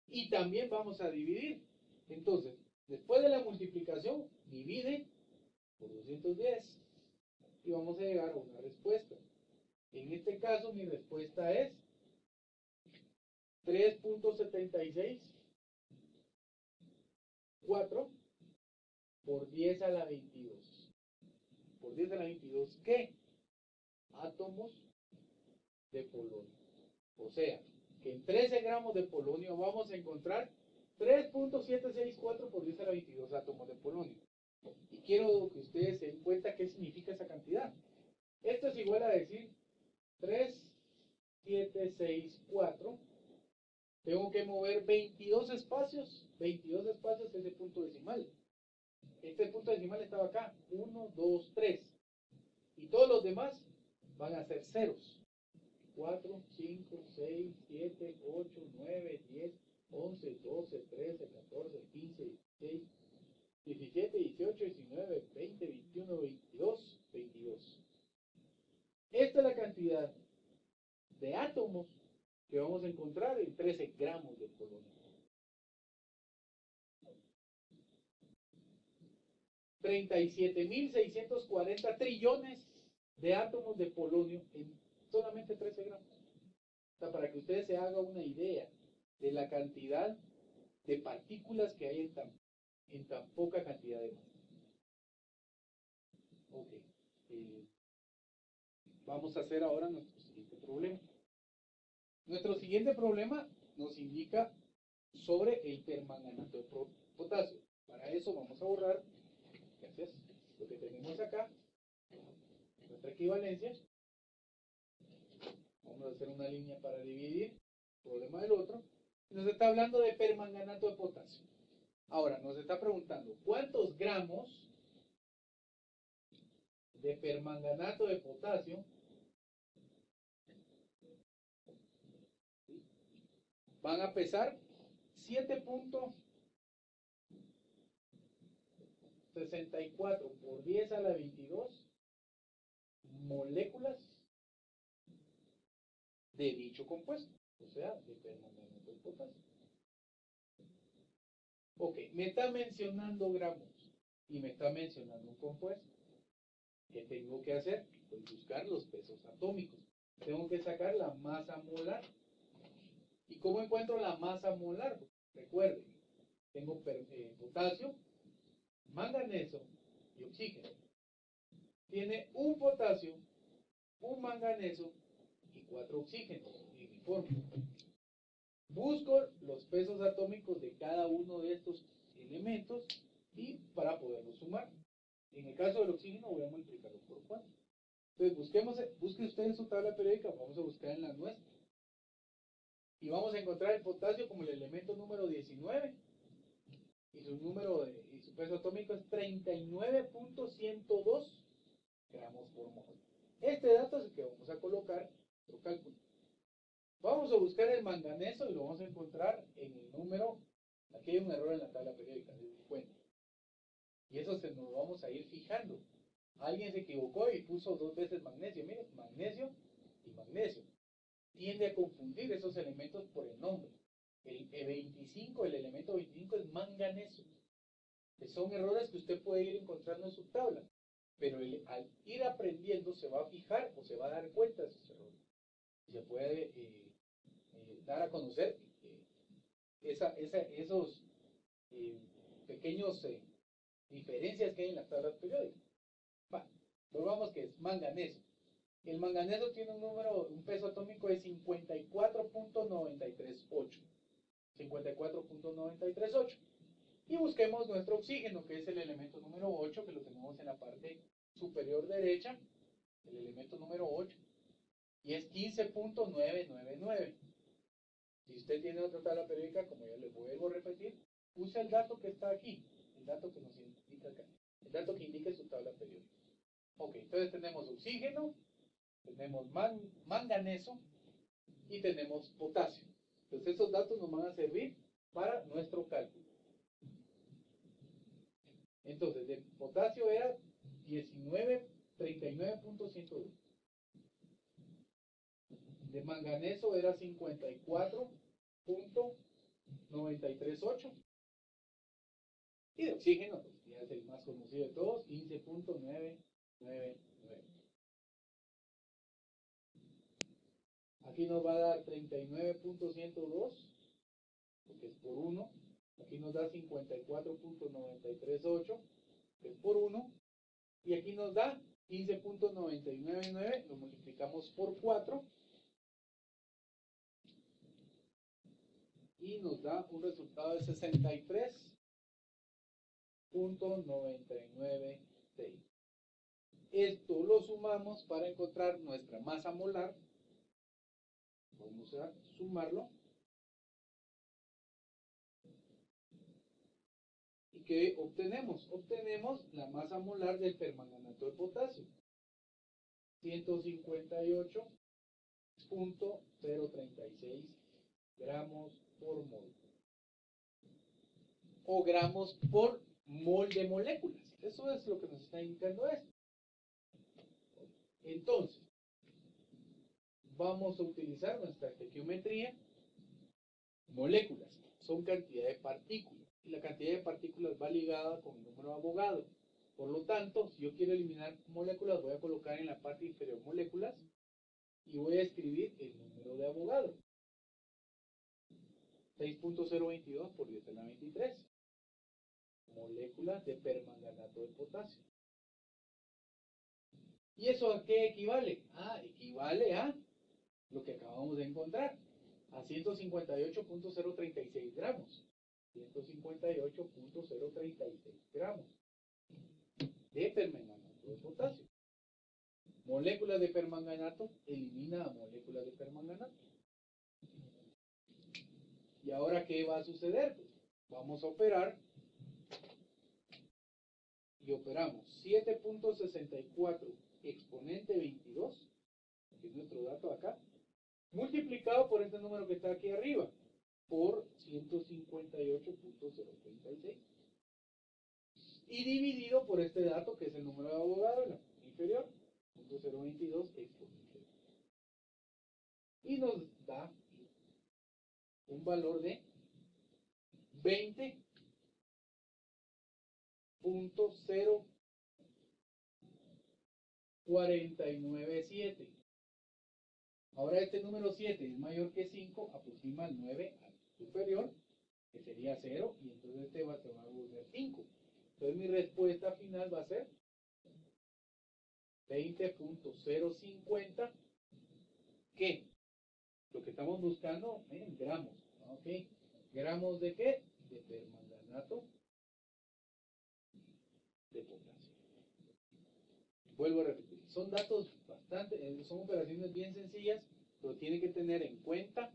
y también vamos a dividir. Entonces, después de la multiplicación, divide por 210 y vamos a llegar a una respuesta. En este caso mi respuesta es 3.76 4 por 10 a la 22. Por 10 a la 22, ¿qué? Átomos de polonio. O sea, que en 13 gramos de polonio vamos a encontrar 3.764 por 10 a la 22 átomos de polonio. Y quiero que ustedes se den cuenta qué significa esa cantidad. Esto es igual a decir 3.764. Tengo que mover 22 espacios. 22 espacios ese punto decimal. Este punto decimal estaba acá. 1, 2, 3. Y todos los demás van a ser ceros. 4, 5, 6, 7, 8, 9, 10, 11, 12, 13, 14, 15, 16, 17, 18, 19, 20, 21, 22, 22. Esta es la cantidad de átomos que vamos a encontrar en 13 gramos de polonio. 37.640 trillones de átomos de polonio en solamente 13 gramos. O sea, para que ustedes se hagan una idea de la cantidad de partículas que hay en tan poca cantidad de masa. Ok. Vamos a hacer ahora nuestro siguiente problema. Nuestro siguiente problema nos indica sobre el permanganato de potasio. Para eso vamos a borrar, gracias, lo que tenemos acá, nuestra equivalencia. Vamos a hacer una línea para dividir el problema del otro. Nos está hablando de permanganato de potasio. Ahora, nos está preguntando, ¿cuántos gramos de permanganato de potasio van a pesar 7.64 por 10 a la 22 moléculas de dicho compuesto, o sea, de permanganato de potasio? Ok, me está mencionando gramos y me está mencionando un compuesto. ¿Qué tengo que hacer? Pues buscar los pesos atómicos. Tengo que sacar la masa molar. ¿Y cómo encuentro la masa molar? Recuerden, tengo potasio, manganeso y oxígeno. Tiene un potasio, un manganeso y 4 oxígenos en mi fórmula. Busco los pesos atómicos de cada uno de estos elementos y para poderlos sumar. En el caso del oxígeno voy a multiplicarlo por 4. Entonces busque usted en su tabla periódica, vamos a buscar en la nuestra. Y vamos a encontrar el potasio como el elemento número 19. Y su peso atómico es 39.102 gramos por mol. Este dato es el que vamos a colocar en nuestro cálculo. Vamos a buscar el manganeso y lo vamos a encontrar en el número. Aquí hay un error en la tabla periódica, se den cuenta. Y eso se nos vamos a ir fijando. Alguien se equivocó y puso 2 veces magnesio. Miren, magnesio y magnesio. Tiende a confundir esos elementos por el nombre. El E25, el elemento 25 es manganeso. Son errores que usted puede ir encontrando en su tabla, pero al ir aprendiendo se va a fijar o se va a dar cuenta de esos errores. Se puede dar a conocer esos pequeños diferencias que hay en las tablas periódicas. Va, volvamos que es manganeso. El manganeso tiene un peso atómico de 54.938. 54.938. Y busquemos nuestro oxígeno, que es el elemento número 8, que lo tenemos en la parte superior derecha, el elemento número 8, y es 15.999. Si usted tiene otra tabla periódica, como ya les vuelvo a repetir, use el dato que está aquí, el dato que nos indica acá, el dato que indique su tabla periódica. Ok, entonces tenemos oxígeno, tenemos manganeso y tenemos potasio. Entonces esos datos nos van a servir para nuestro cálculo. Entonces, de potasio era 39.102. De manganeso era 54.938. Y de oxígeno, pues ya es el más conocido de todos, 15.999. Aquí nos va a dar 39.102, porque es por 1. Aquí nos da 54.938, que es por 1. Y aquí nos da 15.999, lo multiplicamos por 4. Y nos da un resultado de 63.996. Esto lo sumamos para encontrar nuestra masa molar. Vamos a sumarlo. ¿Y qué obtenemos? Obtenemos la masa molar del permanganato de potasio. 158.036 gramos por mol. O gramos por mol de moléculas. Eso es lo que nos está indicando esto. Entonces, vamos a utilizar nuestra estequiometría. Moléculas son cantidad de partículas. Y la cantidad de partículas va ligada con el número de Avogadro. Por lo tanto, si yo quiero eliminar moléculas, voy a colocar en la parte inferior moléculas y voy a escribir el número de Avogadro. 6.022 por 10 a la 23. Moléculas de permanganato de potasio. ¿Y eso a qué equivale? Equivale a lo que acabamos de encontrar, a 158.036 gramos. 158.036 gramos de permanganato de potasio. Moléculas de permanganato, elimina a moléculas de permanganato. ¿Y ahora qué va a suceder? Pues vamos a operar y operamos 7.64 exponente 22, que es nuestro dato acá, multiplicado por este número que está aquí arriba, por 158.036. Y dividido por este dato, que es el número de Avogadro en la parte inferior, 0.022 exponente. Y nos da un valor de 20.0497. Ahora este número 7 es mayor que 5, aproxima el 9 al superior, que sería 0, y entonces este va a volver 5. Entonces mi respuesta final va a ser 20.050, que lo que estamos buscando en gramos. ¿Ok? ¿Gramos de qué? De permanganato de potasio. Vuelvo a repetir, son datos son operaciones bien sencillas, pero tiene que tener en cuenta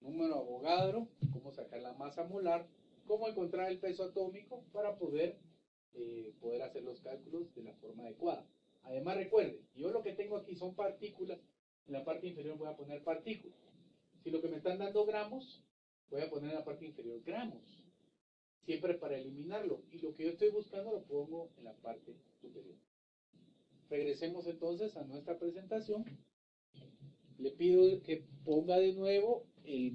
número de Avogadro, cómo sacar la masa molar, cómo encontrar el peso atómico para poder hacer los cálculos de la forma adecuada. Además, recuerden, yo lo que tengo aquí son partículas, en la parte inferior voy a poner partículas. Si lo que me están dando gramos, voy a poner en la parte inferior gramos, siempre para eliminarlo, y lo que yo estoy buscando lo pongo en la parte superior. Regresemos entonces a nuestra presentación. Le pido que ponga de nuevo el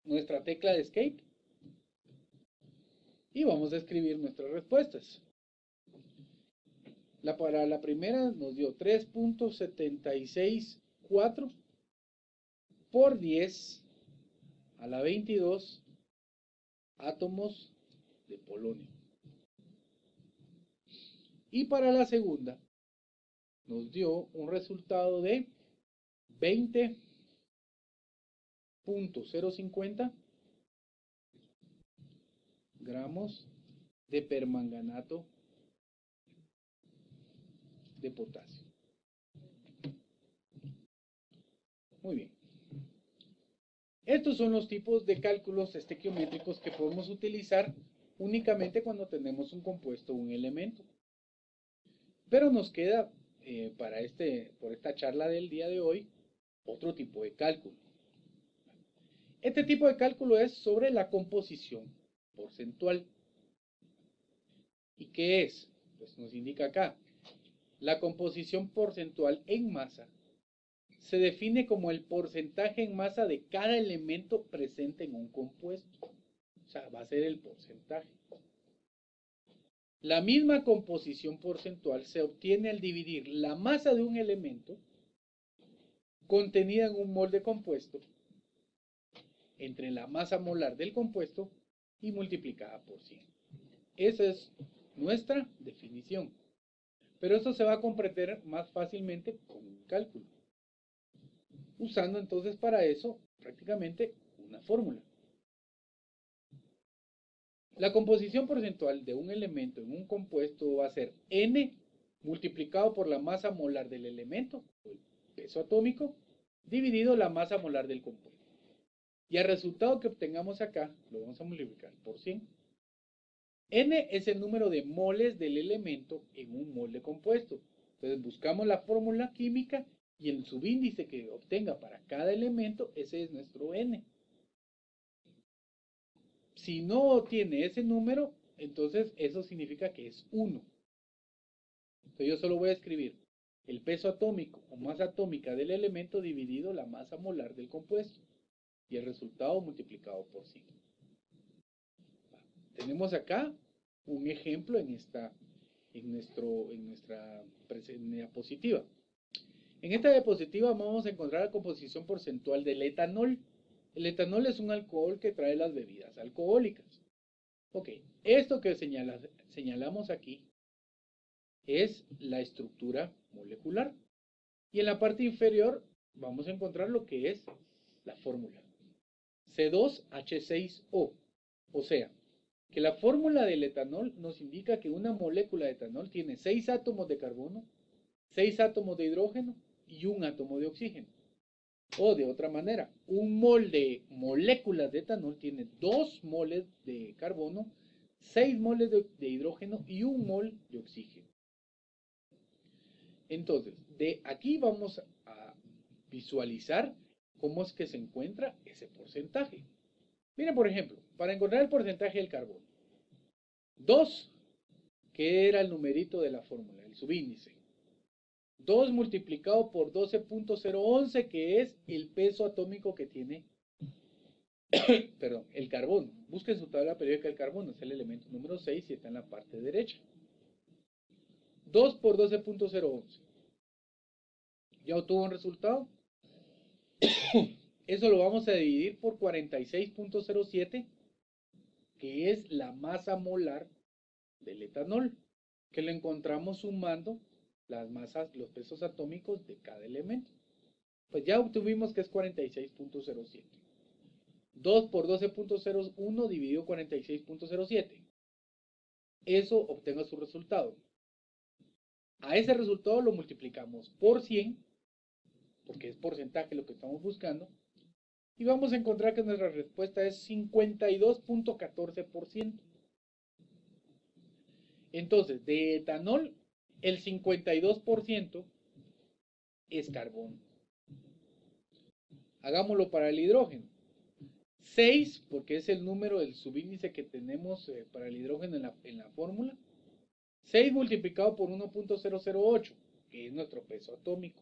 nuestra tecla de Escape y vamos a escribir nuestras respuestas. Para la primera nos dio 3.764 por 10 a la 22 átomos de polonio. Y para la segunda nos dio un resultado de 20.050 gramos de permanganato de potasio. Muy bien. Estos son los tipos de cálculos estequiométricos que podemos utilizar únicamente cuando tenemos un compuesto o un elemento. Pero nos queda por esta charla del día de hoy otro tipo de cálculo. Este tipo de cálculo es sobre la composición porcentual. ¿Y qué es? Pues nos indica acá. La composición porcentual en masa se define como el porcentaje en masa de cada elemento presente en un compuesto. O sea, va a ser el porcentaje. La misma composición porcentual se obtiene al dividir la masa de un elemento contenida en un mol de compuesto entre la masa molar del compuesto y multiplicada por 100. Esa es nuestra definición. Pero esto se va a comprender más fácilmente con un cálculo, usando entonces para eso prácticamente una fórmula. La composición porcentual de un elemento en un compuesto va a ser N multiplicado por la masa molar del elemento, o el peso atómico, dividido la masa molar del compuesto. Y el resultado que obtengamos acá lo vamos a multiplicar por 100. N es el número de moles del elemento en un mol de compuesto. Entonces buscamos la fórmula química y el subíndice que obtenga para cada elemento, ese es nuestro N. Si no tiene ese número, entonces eso significa que es 1. Entonces yo solo voy a escribir el peso atómico o masa atómica del elemento dividido la masa molar del compuesto y el resultado multiplicado por 100. Tenemos acá un ejemplo en nuestra diapositiva. En esta diapositiva vamos a encontrar la composición porcentual del etanol. El etanol es un alcohol que trae las bebidas alcohólicas. Ok, esto que señalamos aquí es la estructura molecular. Y en la parte inferior vamos a encontrar lo que es la fórmula. C2H6O. O sea, que la fórmula del etanol nos indica que una molécula de etanol tiene 6 átomos de carbono, 6 átomos de hidrógeno y un átomo de oxígeno. O de otra manera, un mol de moléculas de etanol tiene 2 moles de carbono, 6 moles de hidrógeno y un mol de oxígeno. Entonces, de aquí vamos a visualizar cómo es que se encuentra ese porcentaje. Miren, por ejemplo, para encontrar el porcentaje del carbono, 2, que era el numerito de la fórmula, el subíndice. 2 multiplicado por 12.011, que es el peso atómico que tiene perdón, el carbono. Busquen su tabla periódica del carbono, es el elemento número 6 y está en la parte derecha. 2 por 12.011. ¿Ya obtuvo un resultado? Eso lo vamos a dividir por 46.07, que es la masa molar del etanol, que lo encontramos sumando las masas, los pesos atómicos de cada elemento. Pues ya obtuvimos que es 46.07. 2 por 12.01 dividido 46.07. Eso obtenga su resultado. A ese resultado lo multiplicamos por 100, porque es porcentaje lo que estamos buscando, y vamos a encontrar que nuestra respuesta es 52.14%. Entonces, de etanol, el 52% es carbono. Hagámoslo para el hidrógeno. 6, porque es el número del subíndice que tenemos para el hidrógeno en la fórmula. 6 multiplicado por 1.008, que es nuestro peso atómico.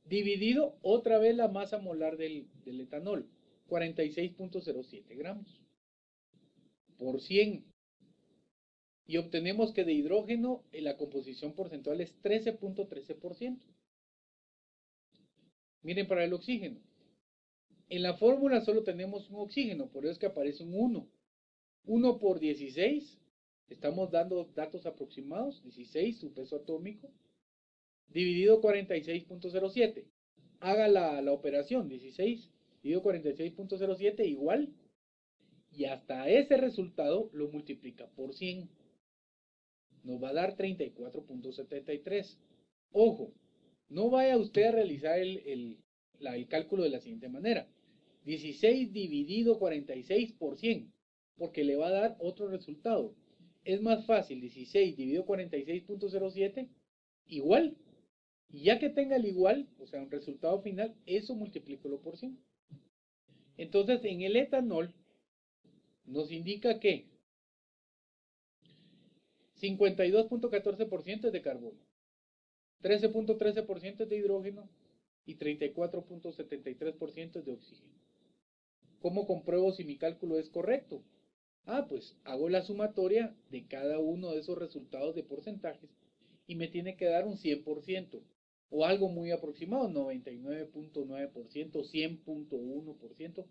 Dividido otra vez la masa molar del etanol. 46.07 gramos por 100. Y obtenemos que de hidrógeno la composición porcentual es 13.13%. Miren para el oxígeno. En la fórmula solo tenemos un oxígeno, por eso es que aparece un 1. 1 por 16, estamos dando datos aproximados, 16 su peso atómico, dividido 46.07. Haga la operación, 16 dividido 46.07 igual, y hasta ese resultado lo multiplica por 100. Nos va a dar 34.73. Ojo, no vaya usted a realizar el cálculo de la siguiente manera. 16 dividido 46 por 100, porque le va a dar otro resultado. Es más fácil 16 dividido 46.07 igual. Y ya que tenga el igual, o sea, un resultado final, eso multiplícalo por 100. Entonces, en el etanol nos indica que 52.14% es de carbono, 13.13% es de hidrógeno y 34.73% es de oxígeno. ¿Cómo compruebo si mi cálculo es correcto? Pues hago la sumatoria de cada uno de esos resultados de porcentajes y me tiene que dar un 100% o algo muy aproximado, 99.9%, 100.1%.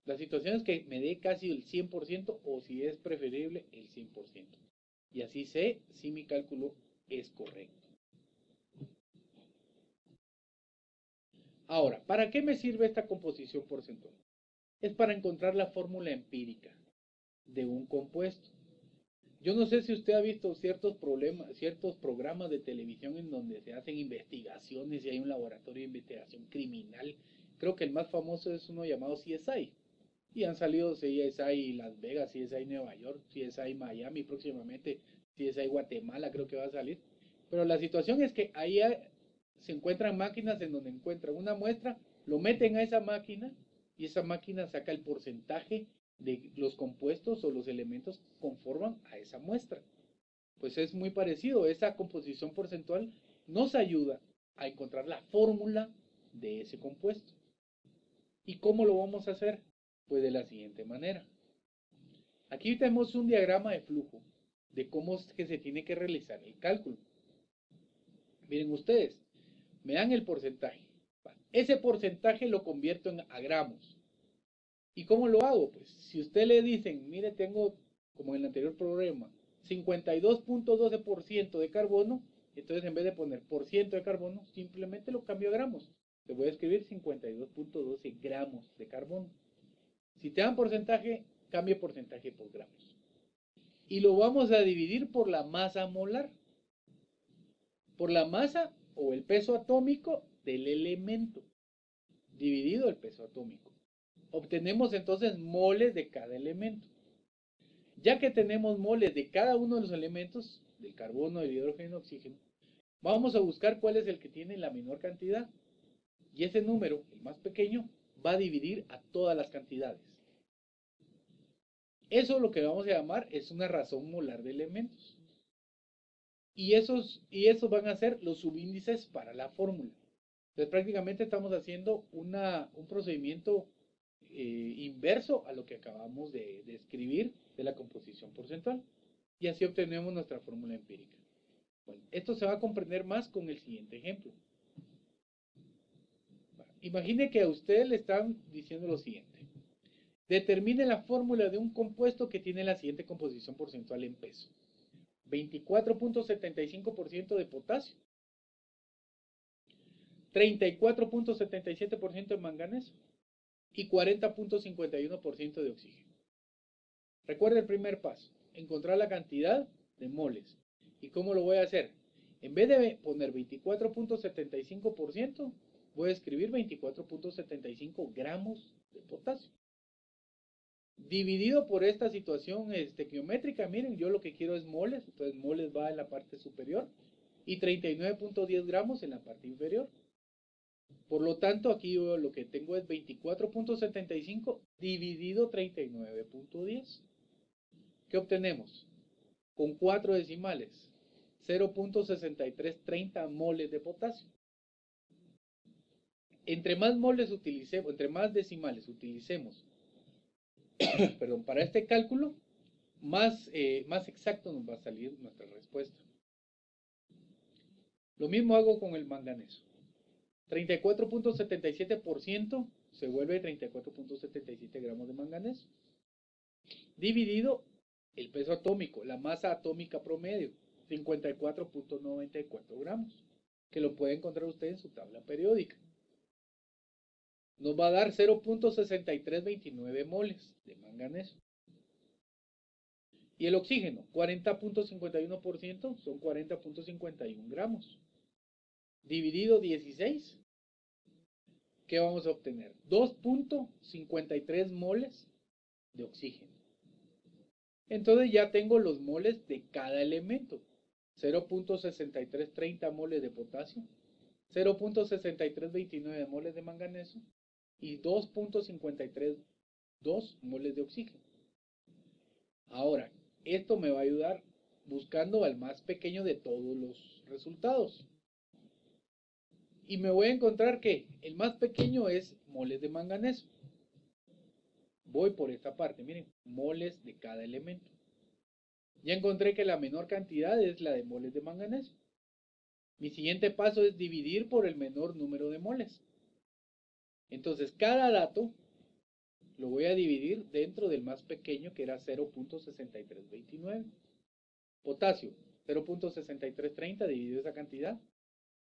La situación es que me dé casi el 100% o si es preferible el 100%. Y así sé si mi cálculo es correcto. Ahora, ¿para qué me sirve esta composición porcentual? Es para encontrar la fórmula empírica de un compuesto. Yo no sé si usted ha visto ciertos programas de televisión en donde se hacen investigaciones y hay un laboratorio de investigación criminal. Creo que el más famoso es uno llamado CSI. Y han salido CSI Las Vegas, CSI Nueva York, CSI Miami, próximamente CSI Guatemala creo que va a salir. Pero la situación es que ahí se encuentran máquinas en donde encuentran una muestra, lo meten a esa máquina y esa máquina saca el porcentaje de los compuestos o los elementos que conforman a esa muestra. Pues es muy parecido, esa composición porcentual nos ayuda a encontrar la fórmula de ese compuesto. ¿Y cómo lo vamos a hacer? Pues de la siguiente manera. Aquí tenemos un diagrama de flujo de cómo es que se tiene que realizar el cálculo. Miren ustedes, me dan el porcentaje. Ese porcentaje lo convierto a gramos. ¿Y cómo lo hago? Pues si usted le dicen, mire, tengo, como en el anterior programa, 52.12% de carbono, entonces en vez de poner por ciento de carbono, simplemente lo cambio a gramos. Le voy a escribir 52.12 gramos de carbono. Si te dan porcentaje, cambie porcentaje por gramos. Y lo vamos a dividir por la masa molar. Por la masa o el peso atómico del elemento. Dividido el peso atómico. Obtenemos entonces moles de cada elemento. Ya que tenemos moles de cada uno de los elementos, del carbono, del hidrógeno y del oxígeno, vamos a buscar cuál es el que tiene la menor cantidad. Y ese número, el más pequeño, va a dividir a todas las cantidades. Eso lo que vamos a llamar es una razón molar de elementos. Y esos van a ser los subíndices para la fórmula. Entonces prácticamente estamos haciendo un procedimiento inverso a lo que acabamos de escribir de la composición porcentual. Y así obtenemos nuestra fórmula empírica. Bueno, esto se va a comprender más con el siguiente ejemplo. Imagine que a usted le están diciendo lo siguiente. Determine la fórmula de un compuesto que tiene la siguiente composición porcentual en peso. 24.75% de potasio, 34.77% de manganeso y 40.51% de oxígeno. Recuerda el primer paso, encontrar la cantidad de moles. ¿Y cómo lo voy a hacer? En vez de poner 24.75%, voy a escribir 24.75 gramos de potasio. Dividido por esta situación estequiométrica, miren, yo lo que quiero es moles, entonces moles va en la parte superior y 39.10 gramos en la parte inferior. Por lo tanto, aquí yo lo que tengo es 24.75 dividido 39.10. ¿Qué obtenemos? Con 4 decimales, 0.6330 moles de potasio. entre más moles utilicemos, entre más decimales utilicemos, perdón, para este cálculo, más exacto nos va a salir nuestra respuesta. Lo mismo hago con el manganeso. 34.77% se vuelve 34.77 gramos de manganeso. Dividido el peso atómico, la masa atómica promedio, 54.94 gramos, que lo puede encontrar usted en su tabla periódica. Nos va a dar 0.6329 moles de manganeso. Y el oxígeno, 40.51%, son 40.51 gramos. Dividido 16, ¿qué vamos a obtener? 2.53 moles de oxígeno. Entonces ya tengo los moles de cada elemento. 0.6330 moles de potasio, 0.6329 moles de manganeso y 2.532 moles de oxígeno. Ahora, esto me va a ayudar buscando al más pequeño de todos los resultados. Y me voy a encontrar que el más pequeño es moles de manganeso. Voy por esta parte, miren, moles de cada elemento. Ya encontré que la menor cantidad es la de moles de manganeso. Mi siguiente paso es dividir por el menor número de moles. Entonces, cada dato lo voy a dividir dentro del más pequeño, que era 0.6329. Potasio, 0.6330 dividido esa cantidad.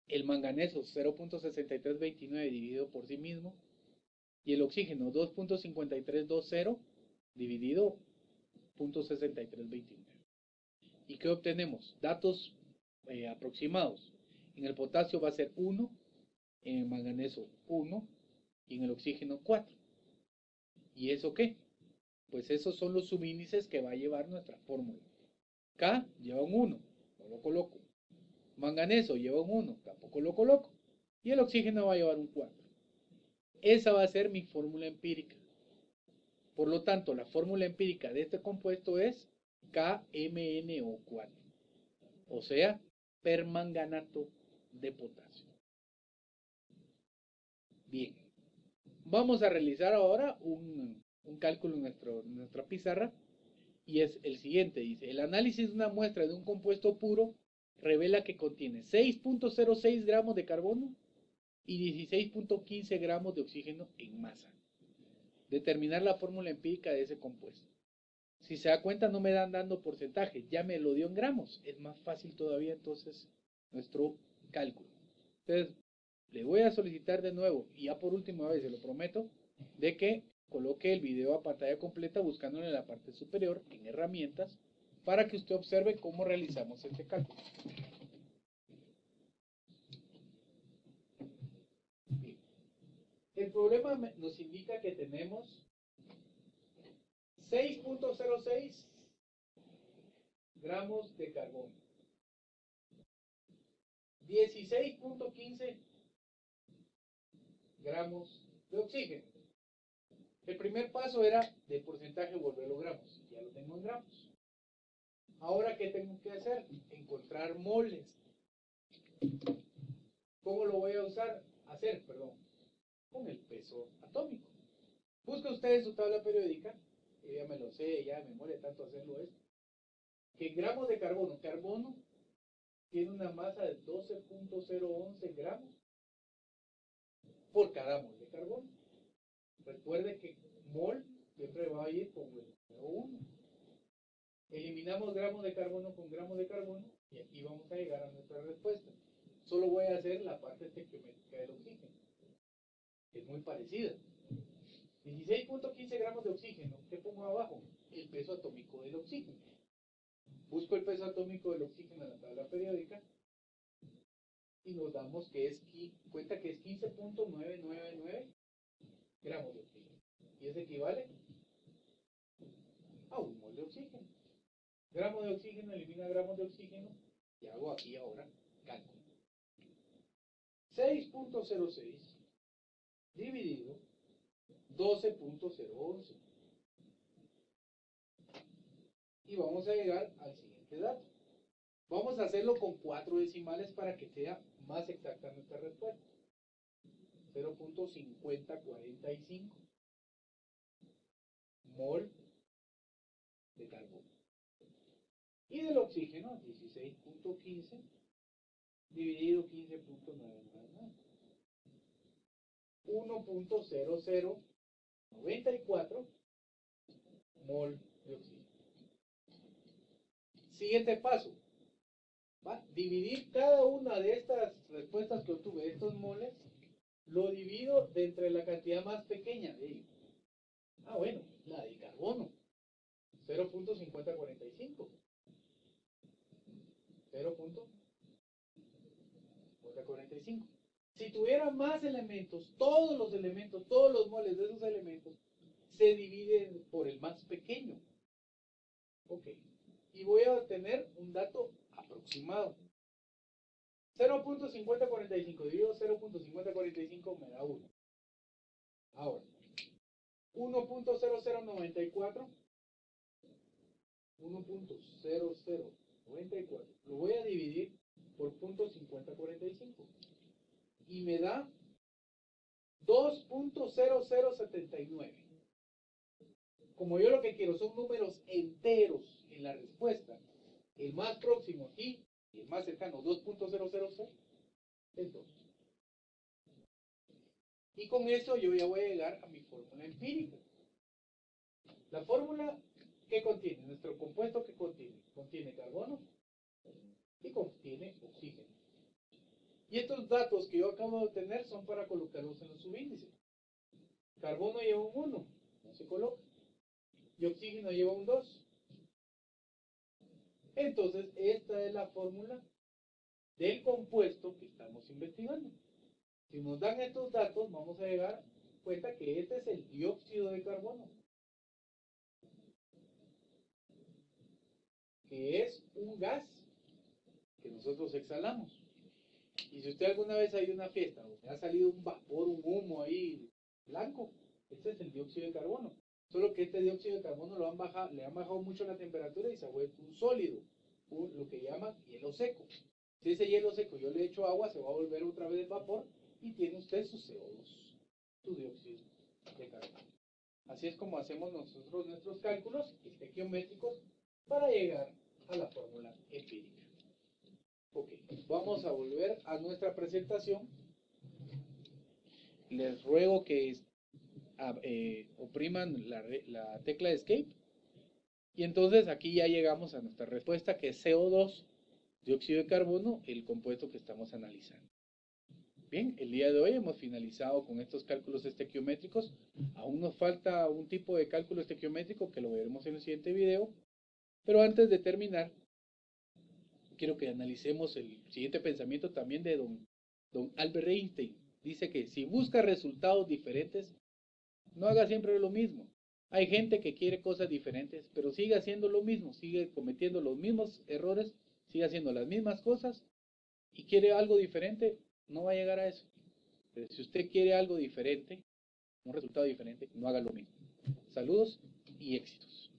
El manganeso, 0.6329 dividido por sí mismo. Y el oxígeno, 2.5320 dividido 0.6329. ¿Y qué obtenemos? Datos aproximados. En el potasio va a ser 1, en el manganeso 1 y en el oxígeno 4. ¿Y eso qué? Pues esos son los subíndices que va a llevar nuestra fórmula. K lleva un 1, no lo coloco. Manganeso lleva un 1, tampoco lo coloco. Y el oxígeno va a llevar un 4. Esa va a ser mi fórmula empírica. Por lo tanto, la fórmula empírica de este compuesto es KMnO4, o sea, permanganato de potasio. Bien, vamos a realizar ahora un cálculo en nuestra pizarra, y es el siguiente. Dice, el análisis de una muestra de un compuesto puro revela que contiene 6.06 gramos de carbono y 16.15 gramos de oxígeno en masa. Determinar la fórmula empírica de ese compuesto. Si se da cuenta, no me dan dando porcentaje, ya me lo dio en gramos. Es más fácil todavía entonces nuestro cálculo. Entonces, le voy a solicitar de nuevo, y ya por última vez se lo prometo, de que coloque el video a pantalla completa buscándolo en la parte superior, en herramientas, para que usted observe cómo realizamos este cálculo. Bien. El problema nos indica que tenemos 6.06 gramos de carbono, 16.15 gramos de oxígeno. El primer paso era de porcentaje volverlo gramos, ya lo tengo en gramos. Ahora, ¿qué tengo que hacer? Encontrar moles. ¿Cómo lo voy a hacer? Con el peso atómico. Busca usted en su tabla periódica, ya me lo sé, ya de memoria tanto hacerlo es, que en gramos de carbono tiene una masa de 12.011 gramos por cada mol de carbono. Recuerde que mol siempre va a ir con el número 1. Eliminamos gramos de carbono con gramos de carbono y aquí vamos a llegar a nuestra respuesta. Solo voy a hacer la parte estequiométrica del oxígeno. Es muy parecida. 16.15 gramos de oxígeno. ¿Qué pongo abajo? El peso atómico del oxígeno. Busco el peso atómico del oxígeno en la tabla periódica y nos damos que es 15.999 gramos de oxígeno. Y eso equivale a un mol de oxígeno. Gramo de oxígeno elimina gramos de oxígeno y hago aquí ahora cálculo. 6.06 dividido 12.011. Y vamos a llegar al siguiente dato. Vamos a hacerlo con 4 decimales para que sea más exacta nuestra respuesta. 0.5045 mol de carbono. Y del oxígeno, 16.15 dividido 15.999. 1.0094 mol de oxígeno. Siguiente paso. ¿Va? Dividir cada una de estas respuestas que obtuve, estos moles, lo divido de entre la cantidad más pequeña de ellos. Ah, bueno, la de carbono. 0.5045. 0.5045. Si tuviera más elementos, todos los moles de esos elementos, se dividen por el más pequeño. Ok. Y voy a obtener un dato aproximado. 0.5045 dividido 0.5045 me da 1. Ahora, 1.0094 lo voy a dividir por 0.5045 y me da 2.0079. Como yo lo que quiero son números enteros en la respuesta, el más próximo aquí y el más cercano, 2.006, es 2. Y con eso yo ya voy a llegar a mi fórmula empírica. La fórmula que contiene, nuestro compuesto que contiene carbono y contiene oxígeno. Y estos datos que yo acabo de obtener son para colocarlos en los subíndices. Carbono lleva un 1, no se coloca. Y oxígeno lleva un 2. Entonces, esta es la fórmula del compuesto que estamos investigando. Si nos dan estos datos, vamos a llegar a cuenta que este es el dióxido de carbono, que es un gas que nosotros exhalamos. Y si usted alguna vez ha ido a una fiesta donde ha salido un vapor, un humo ahí blanco, este es el dióxido de carbono. Solo que este dióxido de carbono le han bajado mucho la temperatura y se ha vuelto un sólido, lo que llaman hielo seco. Si ese hielo seco yo le echo agua, se va a volver otra vez vapor y tiene usted su CO2, su dióxido de carbono. Así es como hacemos nosotros nuestros cálculos estequiométricos para llegar a la fórmula empírica. Ok, vamos a volver a nuestra presentación. Les ruego que opriman la tecla de Escape. Y entonces aquí ya llegamos a nuestra respuesta, que es CO2, dióxido de carbono, el compuesto que estamos analizando. Bien, el día de hoy hemos finalizado con estos cálculos estequiométricos. Aún nos falta un tipo de cálculo estequiométrico que lo veremos en el siguiente video. Pero antes de terminar, quiero que analicemos el siguiente pensamiento también de don Albert Einstein. Dice que si busca resultados diferentes, no haga siempre lo mismo. Hay gente que quiere cosas diferentes, pero sigue haciendo lo mismo, sigue cometiendo los mismos errores, sigue haciendo las mismas cosas y quiere algo diferente, no va a llegar a eso. Pero si usted quiere algo diferente, un resultado diferente, no haga lo mismo. Saludos y éxitos.